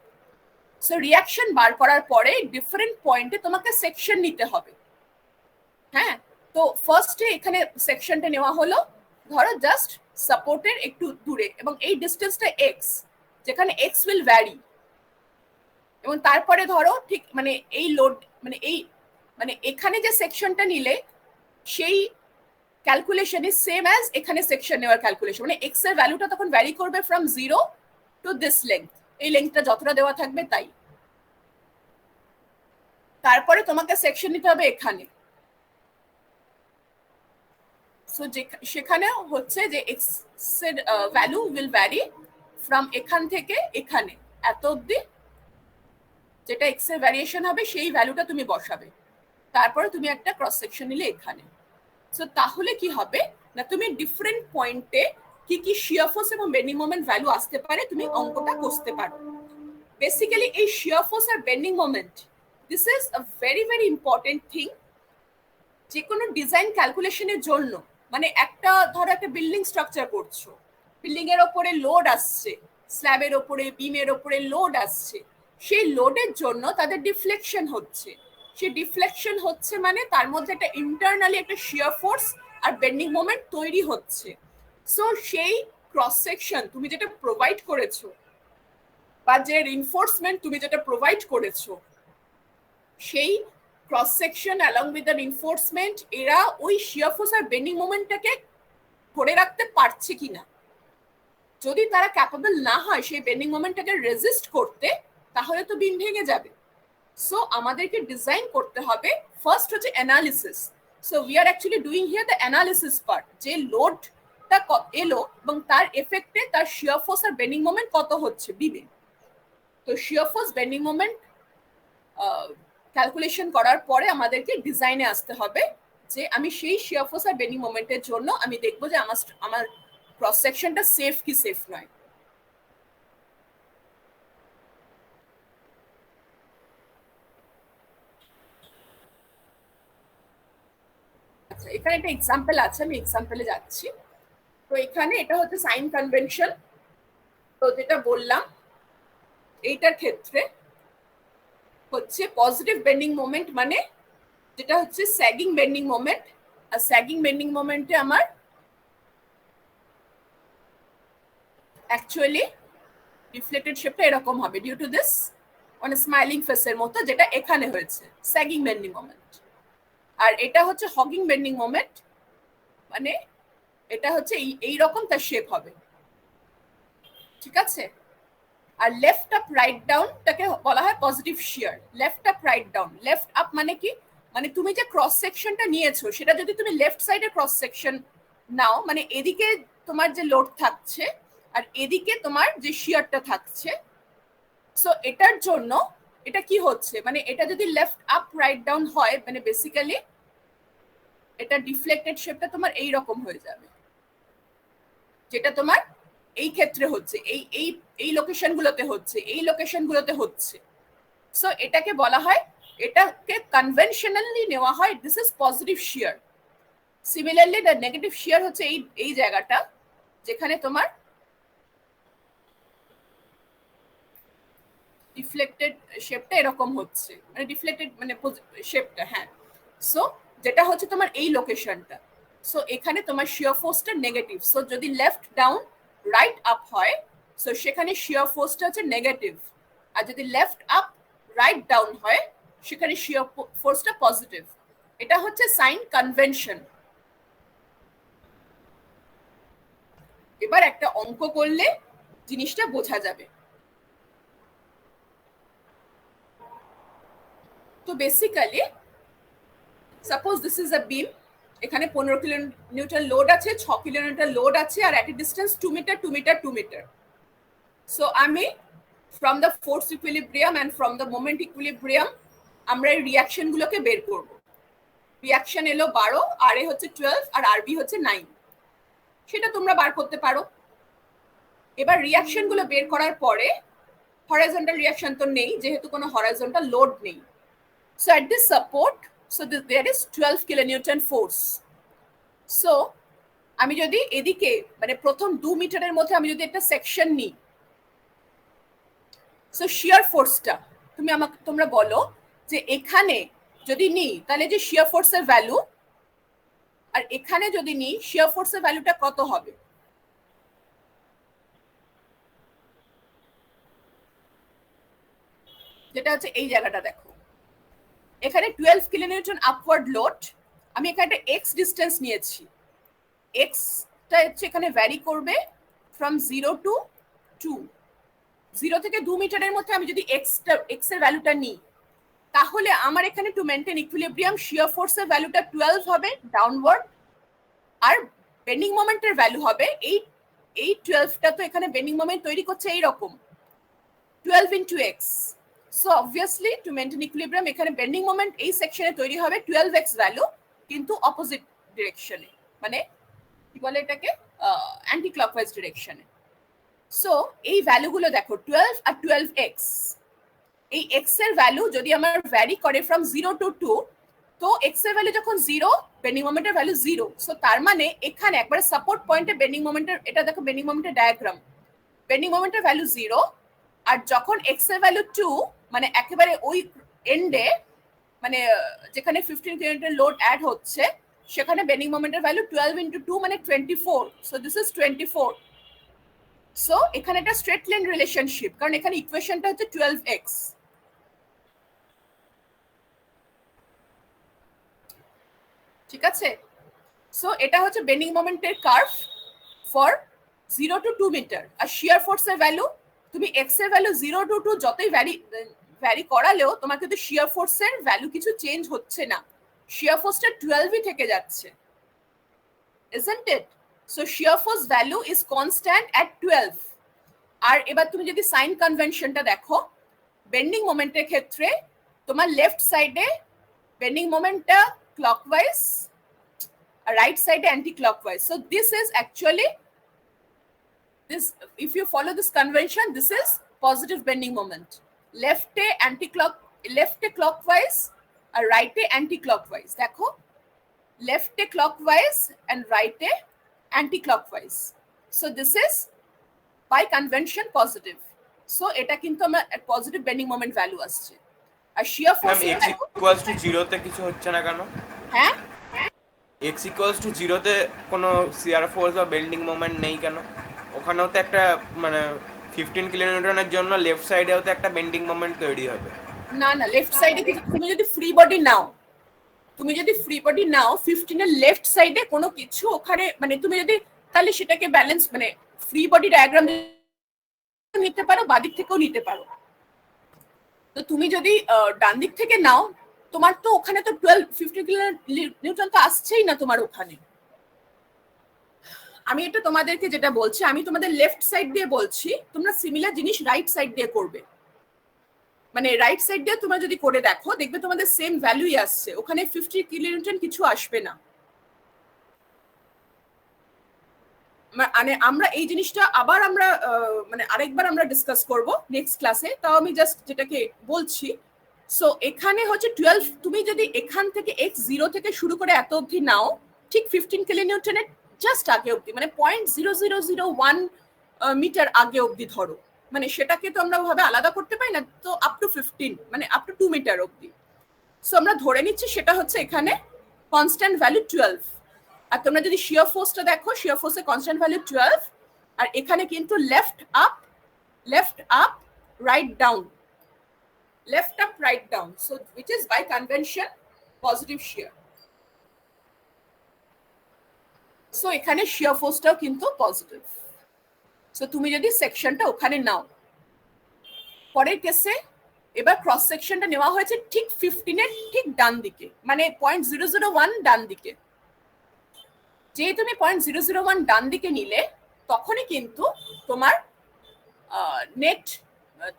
So reaction বার করার পরে different পয়েন্টে তোমাকে section নিতে হবে। হ্যাঁ, তো ফার্স্টে এখানে সেকশনটা নেওয়া হলো ধরো জাস্ট সাপোর্টের একটু দূরে, এবং এই ডিস্টেন্সটা এক্স, যেখানে এক্স উইল ভ্যারি, এবং তারপরে ধরো ঠিক মানে এই লোড মানে এই মানে এখানে যে সেকশনটা নিলে সেই ক্যালকুলেশন ইজ সেম অ্যাজ এখানে সেকশন নেওয়ার ক্যালকুলেশন, মানে এক্স এর ভ্যালুটা তখন ভ্যারি করবে ফ্রম 0 টু দিস লেংথ, এই লেংথটা যতটা দেওয়া থাকবে তাই। তারপরে তোমাকে সেকশন নিতে হবে এখানে, সো সেখানে হচ্ছে যে এক্স এর ভ্যালু উইল ভ্যারি ফ্রম এখান থেকে এখানে এত অবধি, যেটা এক্স এর ভ্যারিয়েশন হবে সেই ভ্যালুটা তুমি বসাবে, তারপরে তুমি একটা ক্রস সেকশন নিলে এখানে। সো তাহলে কি হবে না, তুমি ডিফারেন্ট পয়েন্টে কি কি শিয়ার ফোর্স এবং বেন্ডিং মোমেন্ট ভ্যালু আসতে পারে তুমি অঙ্কটা কষতে পারো। বেসিক্যালি এই শিয়ার ফোর্স আর bending moment, this is a very very important thing যে কোনো ডিজাইন ক্যালকুলেশনের জন্য। মানে একটা ধরো একটা বিল্ডিং স্ট্রাকচার করছো, বিল্ডিং এর ওপরে লোড আসছে, স্ল্যাবের ওপরে বিমের ওপরে লোড আসছে, সেই লোডের জন্য তাদের ডিফ্লেকশন হচ্ছে, সেই ডিফ্লেকশন হচ্ছে মানে তার মধ্যে একটা ইন্টারনালি একটা শিয়ার ফোর্স আর বেন্ডিং মোমেন্ট তৈরি হচ্ছে। সো সেই ক্রস সেকশন তুমি যেটা প্রোভাইড করেছো বা যে রিনফোর্সমেন্ট তুমি যেটা প্রোভাইড করেছো সেই cross section along with the reinforcement এরা ওই শিয়ার ফোর্স আর বেন্ডিং মোমেন্টটাকে ধরে রাখতে পারছে কিনা। যদি তারা ক্যাপেবল না হয় সেই বেন্ডিং মোমেন্টটাকে রেজিস্ট করতে, তাহলে তো বিম ভেঙে যাবে। সো আমাদেরকে ডিজাইন করতে হবে, ফার্স্ট হচ্ছে analysis. So we are actually doing here the analysis part, যে লোডটা এলো এবং তার এফেক্টে তার শিয়ার ফোর্স আর বেন্ডিং মোমেন্ট কত হচ্ছে বিমে। তো shear force bending moment calculation করার পরে আমাদেরকে ডিজাইনে আসতে হবে যে আমি সেই শিয়ার ফোর্স আর বেন্ডিং মোমেন্টের জন্য আমি দেখবো যে আমার ক্রস সেকশনটা সেফ কি সেফ নয়। আচ্ছা, এখানে একটা এক্সাম্পল আছে, আমি এক্সাম্পলে যাচ্ছি। তো এখানে এটা হচ্ছে সাইন কনভেনশন। তো যেটা বললাম এইটার ক্ষেত্রে হচ্ছে পজিটিভ বেন্ডিং মোমেন্ট মানে যেটা হচ্ছে স্যাগিং বেন্ডিং মোমেন্ট। আর স্যাগিং বেন্ডিং মোমেন্টে আমার অ্যাকচুয়ালি রিফ্লেক্টেড শেপটা এরকম হবে ডিউ টু দিস মানে স্মাইলিং ফেসের মতো, যেটা এখানে হয়েছে স্যাগিং বেন্ডিং মোমেন্ট। আর এটা হচ্ছে হগিং বেন্ডিং মোমেন্ট, মানে এটা হচ্ছে এই রকম তার শেপ হবে, ঠিক আছে। আর লেফট আপ রাইট ডাউন তাকে বলা হয় positive shear. Left up right down, left up মানে কি, মানে তুমি যে ক্রস সেকশনটা নিয়েছো সেটা যদি তুমি লেফট সাইডে ক্রস সেকশন নাও, মানে এদিকে তোমার যে লোড থাকছে আর এদিকে তোমার যে শিয়ারটা থাকছে, সো এটার জন্য এটা কি হচ্ছে, মানে এটা যদি লেফট আপ রাইট ডাউন হয় মানে বেসিক্যালি এটা ডিফ্লেক্টেড শেপটা তোমার এই রকম হয়ে যাবে, যেটা তোমার এই ক্ষেত্রে হচ্ছে এই লোকেশনগুলোতে হচ্ছে, এই লোকেশনগুলোতে হচ্ছে। সো এটাকে বলা হয়, এটাকে কনভেনশনালি নেওয়া হয় this is positive shear. Similarly the negative shear হচ্ছে এই জায়গাটা যেখানে তোমার ডিফ্লেক্টেড শেপটা এরকম হচ্ছে, মানে ডিফ্লেক্টেড মানে শেপটা, হ্যাঁ। সো যেটা হচ্ছে তোমার এই লোকেশনটা, সো এখানে তোমার শিয়ার ফোর্সটা নেগেটিভ। সো যদি লেফট ডাউন রাইট আপ হয় সো সেখানে শিয়ার ফোর্সটা হচ্ছে নেগেটিভ, আর যদি লেফট আপ রাইট ডাউন হয় সেখানে শিয়ার ফোর্সটা পজিটিভ। এটা হচ্ছে সাইন কনভেনশন। এবার একটা অঙ্ক করলে জিনিসটা বোঝা যাবে। তো basically suppose this is a beam, এখানে 15 কিলোনিউটন লোড আছে, 6 কিলোমিটার লোড আছে, আর at a distance 2 metre 2 metre 2 metre. So আমি from the force equilibrium and from the moment equilibrium আমরা এই রিয়াকশন গুলোকে বের করব। রিয়াকশন এলো 12, আর এ হচ্ছে 12 আর আরবি হচ্ছে 9, সেটা তোমরা বার করতে পারো। এবার রিয়াকশন গুলো বের করার পরে হরাইজন্টাল রিয়াকশন তো নেই যেহেতু কোনো হরাইজন্টাল লোড নেই। So at this support, so there is 12 kilonewton force. So আমি যদি এদিকে মানে প্রথম 2 মিটারের মধ্যে আমি যদি একটা সেকশন নিই, সো শিয়ার ফোর্সটা তোমরা বলো যে এখানে যদি নিই তাহলে যে শিয়ার ফোর্সের ভ্যালু, আর এখানে যদি নিই শিয়ার ফোর্সের ভ্যালুটা কত হবে। যেটা হচ্ছে এই জায়গাটা দেখো, এখানে 12 কিলোনিউটন আপওয়ার্ড লোড, আমি এখানে একটা এক্স ডিস্টেন্স নিয়েছি। এক্সটা হচ্ছে এখানে ভ্যারি করবে ফ্রম 0 to 2, 0 থেকে 2 মিটারের মধ্যে আমি যদি এক্স এর ভ্যালুটা নিই, তাহলে আমার এখানে টু মেনটেন ইকুইলিব্রিয়াম শিয়ার ফোর্সের ভ্যালুটা 12 হবে ডাউনওয়ার্ড, আর বেন্ডিং মোমেন্টের ভ্যালু হবে এই 12টা তো এখানে বেন্ডিং মোমেন্ট তৈরি করছে এইরকম 12 into x. So obviously to maintain equilibrium এখানে বেন্ডিং মোমেন্ট এই সেকশনে তৈরি হবে 12x ভ্যালু, কিন্তু অপোজিট ডিরেকশনে, মানে কি বলে এটাকে অ্যান্টি ক্লকওয়াইজ ডিরেকশনে। সো এই ভ্যালুগুলো দেখো 12 আর 12x, এই x এর ভ্যালু যদি আমার ভ্যারি করে ফ্রম 0 to 2, তো x এর ভ্যালু যখন 0 বেন্ডিং মোমেন্টের ভ্যালু 0। সো তার মানে এখানে একবারে সাপোর্ট পয়েন্টে বেন্ডিং মোমেন্টের, এটা দেখো বেন্ডিং মোমেন্টের ডায়াগ্রাম, বেন্ডিং মোমেন্টের ভ্যালু 0, আর যখন x এর ভ্যালু 2 মানে একেবারে ওই এন্ডে মানে যেখানে 15 কিলোমিটার লোড অ্যাড হচ্ছে সেখানে বেন্ডিং মোমেন্টের ভ্যালু 12 into 2 মানে 24। So this is 24। সো এখানে একটা স্ট্রেট লাইন রিলেশনশিপ, কারণ এখানে ইকুয়েশনটা হচ্ছে 12x। ঠিক আছে, সো এটা হচ্ছে বেন্ডিং মোমেন্টের কার্ভ ফর 0 to 2 মিটার। আর শিয়ার ফোর্সের ভ্যালু, তুমি এক্স এর ভ্যালু 0 to 2 যতই ভ্যারি করালেও তোমার কিন্তু শিয়ার ফোর্সের ভ্যালু কিছু চেঞ্জ হচ্ছে না, শিয়ার ফোর্সটা 12ই থেকে যাচ্ছে, isn't it? So shear force value is constant at 12। আর এবার তুমি যদি সাইন কনভেনশনটা দেখো, বেন্ডিং মোমেন্টের ক্ষেত্রে তোমার লেফট সাইডে বেন্ডিং মোমেন্টটা ক্লকওয়াইজ আর রাইট সাইডে anti clockwise. So this is actually this, if you follow this convention, this is positive bending moment, left clockwise আর right anti clockwise। দেখো left clockwise and right anti clockwise, so this is by convention positive। so এটা কিন্তু আমার positive bending moment value আসছে। আর shear force x equals to 0 তে কিছু হচ্ছে না কেন? হ্যাঁ, x equals to 0 তে কোনো শিয়ার ফোর্স বা বেন্ডিং মোমেন্ট নেই কেন? ওখানেও তো একটা মানে 15 কিলোনিউটনের জন্য লেফট সাইডেও তো একটা বেন্ডিং মোমেন্ট তৈরি হবে। না না, লেফট সাইডে তুমি যদি ফ্রি বডি নাও, 15 এর লেফট সাইডে কোনো কিছু ওখানে মানে তুমি যদি তাহলে সেটাকে ব্যালেন্স মানে ফ্রি বডি ডায়াগ্রাম নিতে পারো, বাদিক থেকেও নিতে পারো। তো তুমি যদি ডান দিক থেকে নাও, তোমার তো ওখানে তো 15 কিলোনিউটন তো আসছেই না তোমার ওখানে। আমি এটা তোমাদেরকে যেটা বলছি, আমি তোমাদের লেফট সাইড দিয়ে বলছি, তোমরা সিমিলার জিনিস রাইট সাইড দিয়ে করবে। মানে রাইট সাইড দিয়ে তোমরা যদি করে দেখো, দেখবে তোমাদের সেম ভ্যালুই আসছে, ওখানে 50 কিলোনিউটন কিছু আসবে না। মানে আমরা এই জিনিসটা আবার আমরা মানে আরেকবার আমরা ডিসকাস করব নেক্সট ক্লাসে, তাও আমি জাস্ট যেটাকে বলছি। সো এখানে হচ্ছে 12, তুমি যদি এখান থেকে x0 থেকে শুরু করে এত অবধি নাও, ঠিক 15 কিলোনিউটনের জাস্ট আগে অবধি, মানে 0.0001 মিটার আগে অবধি ধরো, মানে সেটাকে তো আমরা ওভাবে আলাদা করতে পারি না, তো আপ টু 15 মানে আপ টু 2 মিটার অবধি। সো আমরা ধরে নিচ্ছি সেটা হচ্ছে এখানে কনস্ট্যান্ট ভ্যালু 12। আর তোমরা যদি শিয়ার ফোর্সটা দেখো, শিয়ার ফোর্সের কনস্ট্যান্ট ভ্যালু 12, আর এখানে কিন্তু left up right down, so which is by convention positive shear. So এখানে শিয়ার ফোর্সটাও কিন্তু পজিটিভ। সো তুমি যদি সেকশনটা ওখানে নাও, পরের কেসে এবার ক্রস সেকশনটা নেওয়া হয়েছে ঠিক 15 এর ঠিক ডান দিকে, মানে 0.001 ডান দিকে। যে তুমি 0.001 ডান দিকে নিলে তখনই কিন্তু তোমার নেট,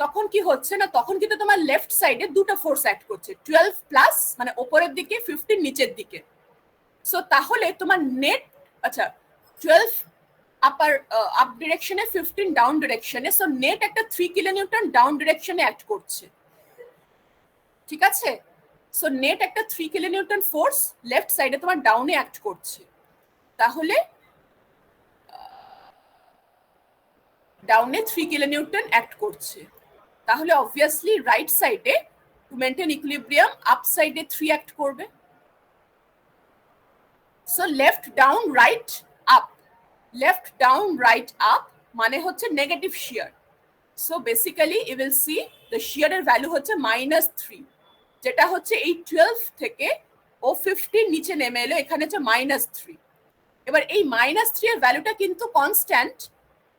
তখন কি হচ্ছে না, তখন কিন্তু তোমার লেফট সাইডে দুটো ফোর্স অ্যাক্ট করছে, 12 প্লাস মানে উপরের দিকে, 15 নিচের দিকে। সো তাহলে তোমার নেট, আচ্ছা 12 আপ ডিরেকশনে, 15 ডাউন ডিরেকশনে, সো নেট একটা 3 কিলোনিউটন ডাউন ডিরেকশনে অ্যাক্ট করছে। ঠিক আছে, সো নেট একটা 3 কিলোনিউটন ফোর্স লেফট সাইডে তোমার ডাউনে অ্যাক্ট করছে। তাহলে ডাউনে 3 কিলোনিউটন অ্যাক্ট করছে, তাহলে অবভিয়াসলি রাইট সাইডে টু মেইনটেইন ইকুইলিব্রিয়াম আপ সাইডে 3 অ্যাক্ট করবে। So left down right up মানে হচ্ছে negative shear. So basically you will see the শিয়ারের ভ্যালু হচ্ছে -3, যেটা হচ্ছে এই 12 থেকে ও 15 নিচে নেমে এলো, এখানে হচ্ছে -3। এবার এই -3 এর ভ্যালুটা কিন্তু কনস্ট্যান্ট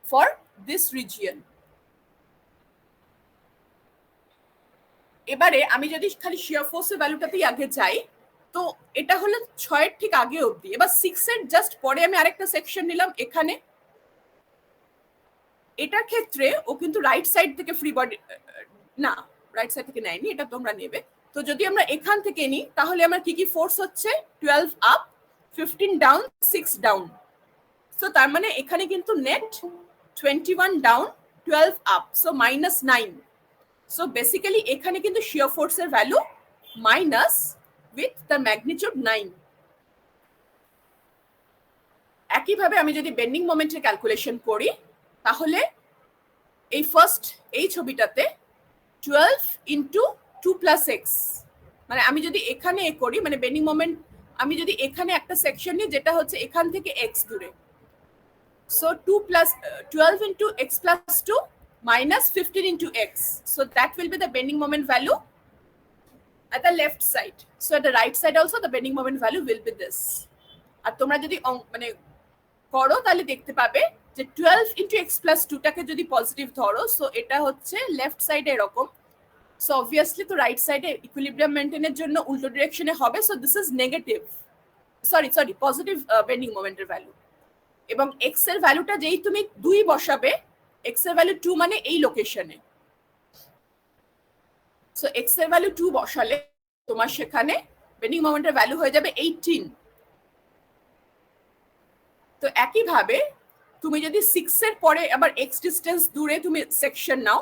ফর দিস রিজিয়ন। এবারে আমি যদি খালি শিয়ার ফোর্সের ভ্যালুটাতেই আগে যাই, তো এটা হলো 6 এর ঠিক আগে অবধি। এবার 6 এর জাস্ট পরে আমি আরেকটা সেকশন নিলাম এখানে, এটার ক্ষেত্রে ও কিন্তু রাইট সাইড থেকে ফ্রি বডি না, রাইট সাইড থেকে নেয়নি, এটা তোমরা নেবে। তো যদি আমরা এখান থেকে নিই, তাহলে আমার কি কি ফোর্স হচ্ছে, 12 আপ, 15 ডাউন, 6 ডাউন। সো তার মানে এখানে কিন্তু net 21 down, 12 up, so -9। So basically এখানে কিন্তু শিয়ার ফোর্সের value minus with the magnitude 9। একইভাবে আমি যদি বেন্ডিং মোমেন্টের ক্যালকুলেশন করি, তাহলে এই ফার্স্ট এই ছবিটাতে 12 ইন্টু 2 + x, মানে আমি যদি এখানে করি, মানে বেন্ডিং মোমেন্ট আমি যদি এখানে একটা সেকশন নিই যেটা হচ্ছে এখান থেকে x দূরে, So 2 plus 12 into x plus 2 minus 15 into x. So that will be the bending moment value at the left side. So at the right side also the bending moment value will be this. আর তোমরা যদি মানে করো তাহলে দেখতে পাবে যে 12 into x plus 2 টাকে যদি পজিটিভ ধরো, সো এটা হচ্ছে লেফট সাইডে এরকম, সো অবভিয়াসলি তো রাইট সাইডে ইকুইলিব্রিয়াম মেইনটেইনের জন্য উল্টো ডিরেকশনে হবে, so this is negative, sorry positive bending মোমেন্টের ভ্যালু। এবং x এর ভ্যালুটা যেই তুমি 2 বসাবে, x এর ভ্যালু 2 মানে এই লোকেশনে, সো x এর ভ্যালু 2 বসালে তোমার সেখানে বেন্ডিং মোমেন্টের ভ্যালু হয়ে যাবে 18। তো একইভাবে তুমি যদি 6 এর পরে আবার x ডিস্টেন্স দূরে তুমি সেকশন নাও,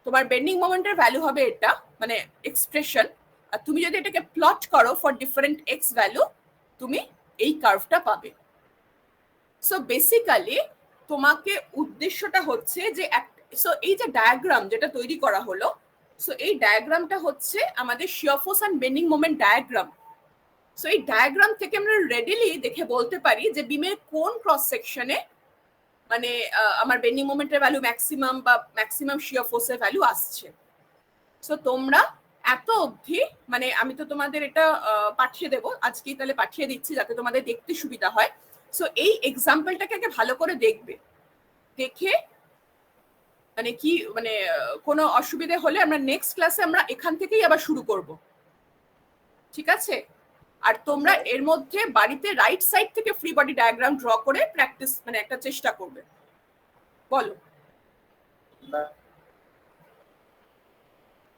তোমার বেন্ডিং মোমেন্টের ভ্যালু হবে এটা, মানে এক্সপ্রেশন। আর তুমি যদি এটাকে প্লট করো ফর ডিফারেন্ট x ভ্যালু, তুমি এই কার্ভটা পাবে। সো বেসিক্যালি তোমাকে উদ্দেশ্যটা হচ্ছে যে সো এই যে ডায়াগ্রাম যেটা তৈরি করা হলো, সো এই ডায়াগ্রামটা হচ্ছে আমাদের shear force and bending moment diagram. So এই ডায়াগ্রাম থেকে আমরা রেডিলি দেখে বলতে পারি যে বিমের কোন ক্রস সেকশনে মানে আমার বেন্ডিং মোমেন্টের ভ্যালু ম্যাক্সিমাম বা ম্যাক্সিমাম শিয়ার ফোর্সের ভ্যালু আসছে। সো তোমরা এত অবধি মানে আমি তো তোমাদের এটা পাঠিয়ে দেবো আজকেই, তাহলে পাঠিয়ে দিচ্ছি যাতে তোমাদের দেখতে সুবিধা হয়। সো এই এক্সাম্পলটাকে আগে ভালো করে দেখবে, দেখে মানে কি মানে কোনো অসুবিধা হলে আমরা নেক্সট ক্লাসে আমরা এখান থেকেই আবার শুরু করব, ঠিক আছে? আর তোমরা এর মধ্যে বাড়িতে রাইট সাইড থেকে ফ্রি বডি ডায়াগ্রাম ড্র করে প্র্যাকটিস মানে একটা চেষ্টা করবে। বলো।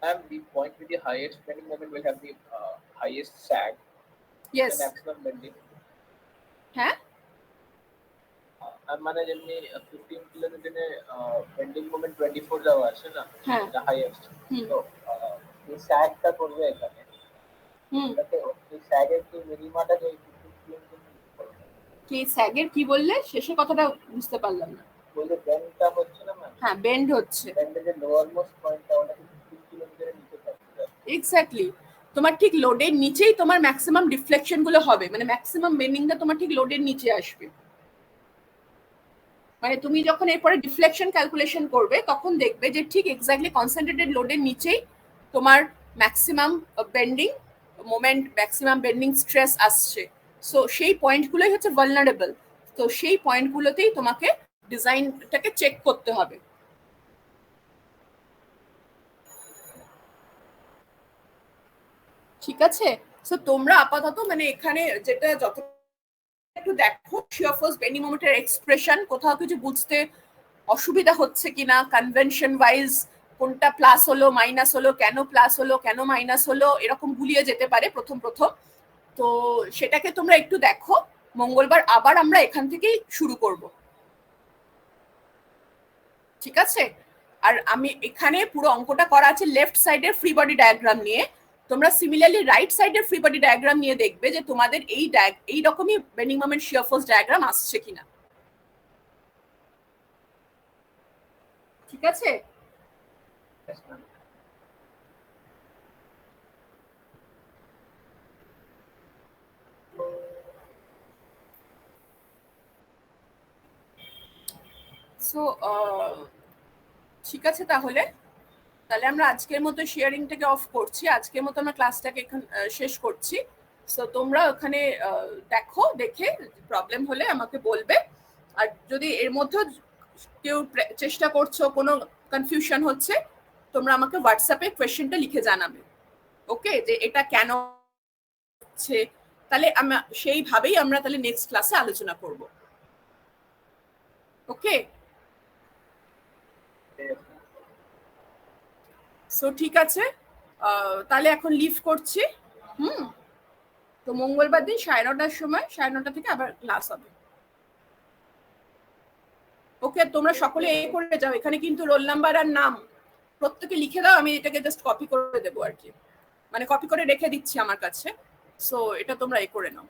And the point with the highest bending moment will have the highest sag. Yes. The maximum bending. হ্যাঁ মানে যেমনি 15 কিলোমিটারে বেন্ডিং মোমেন্ট 24 যাওয়া আছে না, হ্যাঁ the highest. তো এই স্যাগটা করবে এখানে। তাতে এই স্যাগের কি মিনিমাটা যে 15 কিলোমিটার কি স্যাগের কি বললে? শেষে কথাটা বুঝতে পারলাম না। বলতে বেন্ডটা হচ্ছে না ম্যাম? হ্যাঁ বেন্ড হচ্ছে, বেন্ডের যে লোয়ার মোস্ট পয়েন্টটা ওটা 15 কিলোমিটারের নিচে থাকবে। এক্স্যাক্টলি। তোমার ঠিক লোডের নিচেই তোমার ম্যাক্সিমাম ডিফ্লেকশন গুলো হবে, মানে ম্যাক্সিমাম বেন্ডিংটা তোমার ঠিক লোডের নিচে আসবে। মানে তুমি যখন এরপরে ডিফ্লেকশন ক্যালকুলেশন করবে তখন দেখবে যে ঠিক এক্স্যাক্টলি কনসেন্ট্রেটেড লোডের নিচেই তোমার maximum bending moment, maximum bending stress আসছে। সো সেই পয়েন্টগুলোই হচ্ছে ভালনারেবল। তো সেই পয়েন্টগুলোতেই তোমাকে ডিজাইনটাকে চেক করতে হবে। ঠিক আছে? সো তোমরা আপাতত মানে এখানে যেটা যত একটু দেখো শিয়ার ফোর্স বেন্ডিং মোমেন্টের এক্সপ্রেশন, কোথাও কিছু বুঝতে অসুবিধা হচ্ছে কিনা, কনভেনশন ওয়াইজ কোনটা প্লাস হলো মাইনাস হলো, কেন প্লাস হলো কেন মাইনাস হলো, এরকম গুলিয়ে যেতে পারে প্রথম। তো সেটাকে তোমরা একটু দেখো। মঙ্গলবার আবার আমরা এখান থেকেই শুরু করব, ঠিক আছে? আর আমি এখানে পুরো অঙ্কটা করা আছে লেফট সাইডের ফ্রি বডি ডায়াগ্রাম নিয়ে। তোমরা সিমিলারলি রাইট সাইডের ফ্রি বডি ডায়াগ্রাম নিয়ে দেখবে যে তোমাদের এই রকমই bending moment shear force diagram আসছে কিনা, ঠিক আছে? সো ঠিক আছে, তাহলে আমরা আজকের মতো শেয়ারিংটাকে অফ করছি, আজকের মতো আমরা ক্লাসটাকে এখানে শেষ করছি। সো তোমরা ওখানে দেখো, দেখে প্রবলেম হলে আমাকে বলবে। আর যদি এর মধ্যে কেউ চেষ্টা করছো, কোনো কনফিউশন হচ্ছে, তোমরা আমাকে হোয়াটসঅ্যাপে কোয়েশ্চেনটা লিখে জানাবে, ওকে, যে এটা কেন হচ্ছে। তাহলে সেইভাবেই আমরা তাহলে নেক্সট ক্লাসে আলোচনা করব, ওকে? সো ঠিক আছে, তাহলে এখন লিভ করছি। তো মঙ্গলবার দিন 9:30টার সময়, 9:30 থেকে আবার ক্লাস হবে, ওকে? তোমরা সকলে করে যাও, এখানে কিন্তু রোল নাম্বার আর নাম প্রত্যেকে লিখে দাও। আমি এটাকে জাস্ট কপি করে দেবো আর কি, মানে কপি করে রেখে দিচ্ছি আমার কাছে। সো এটা তোমরা করে নাও।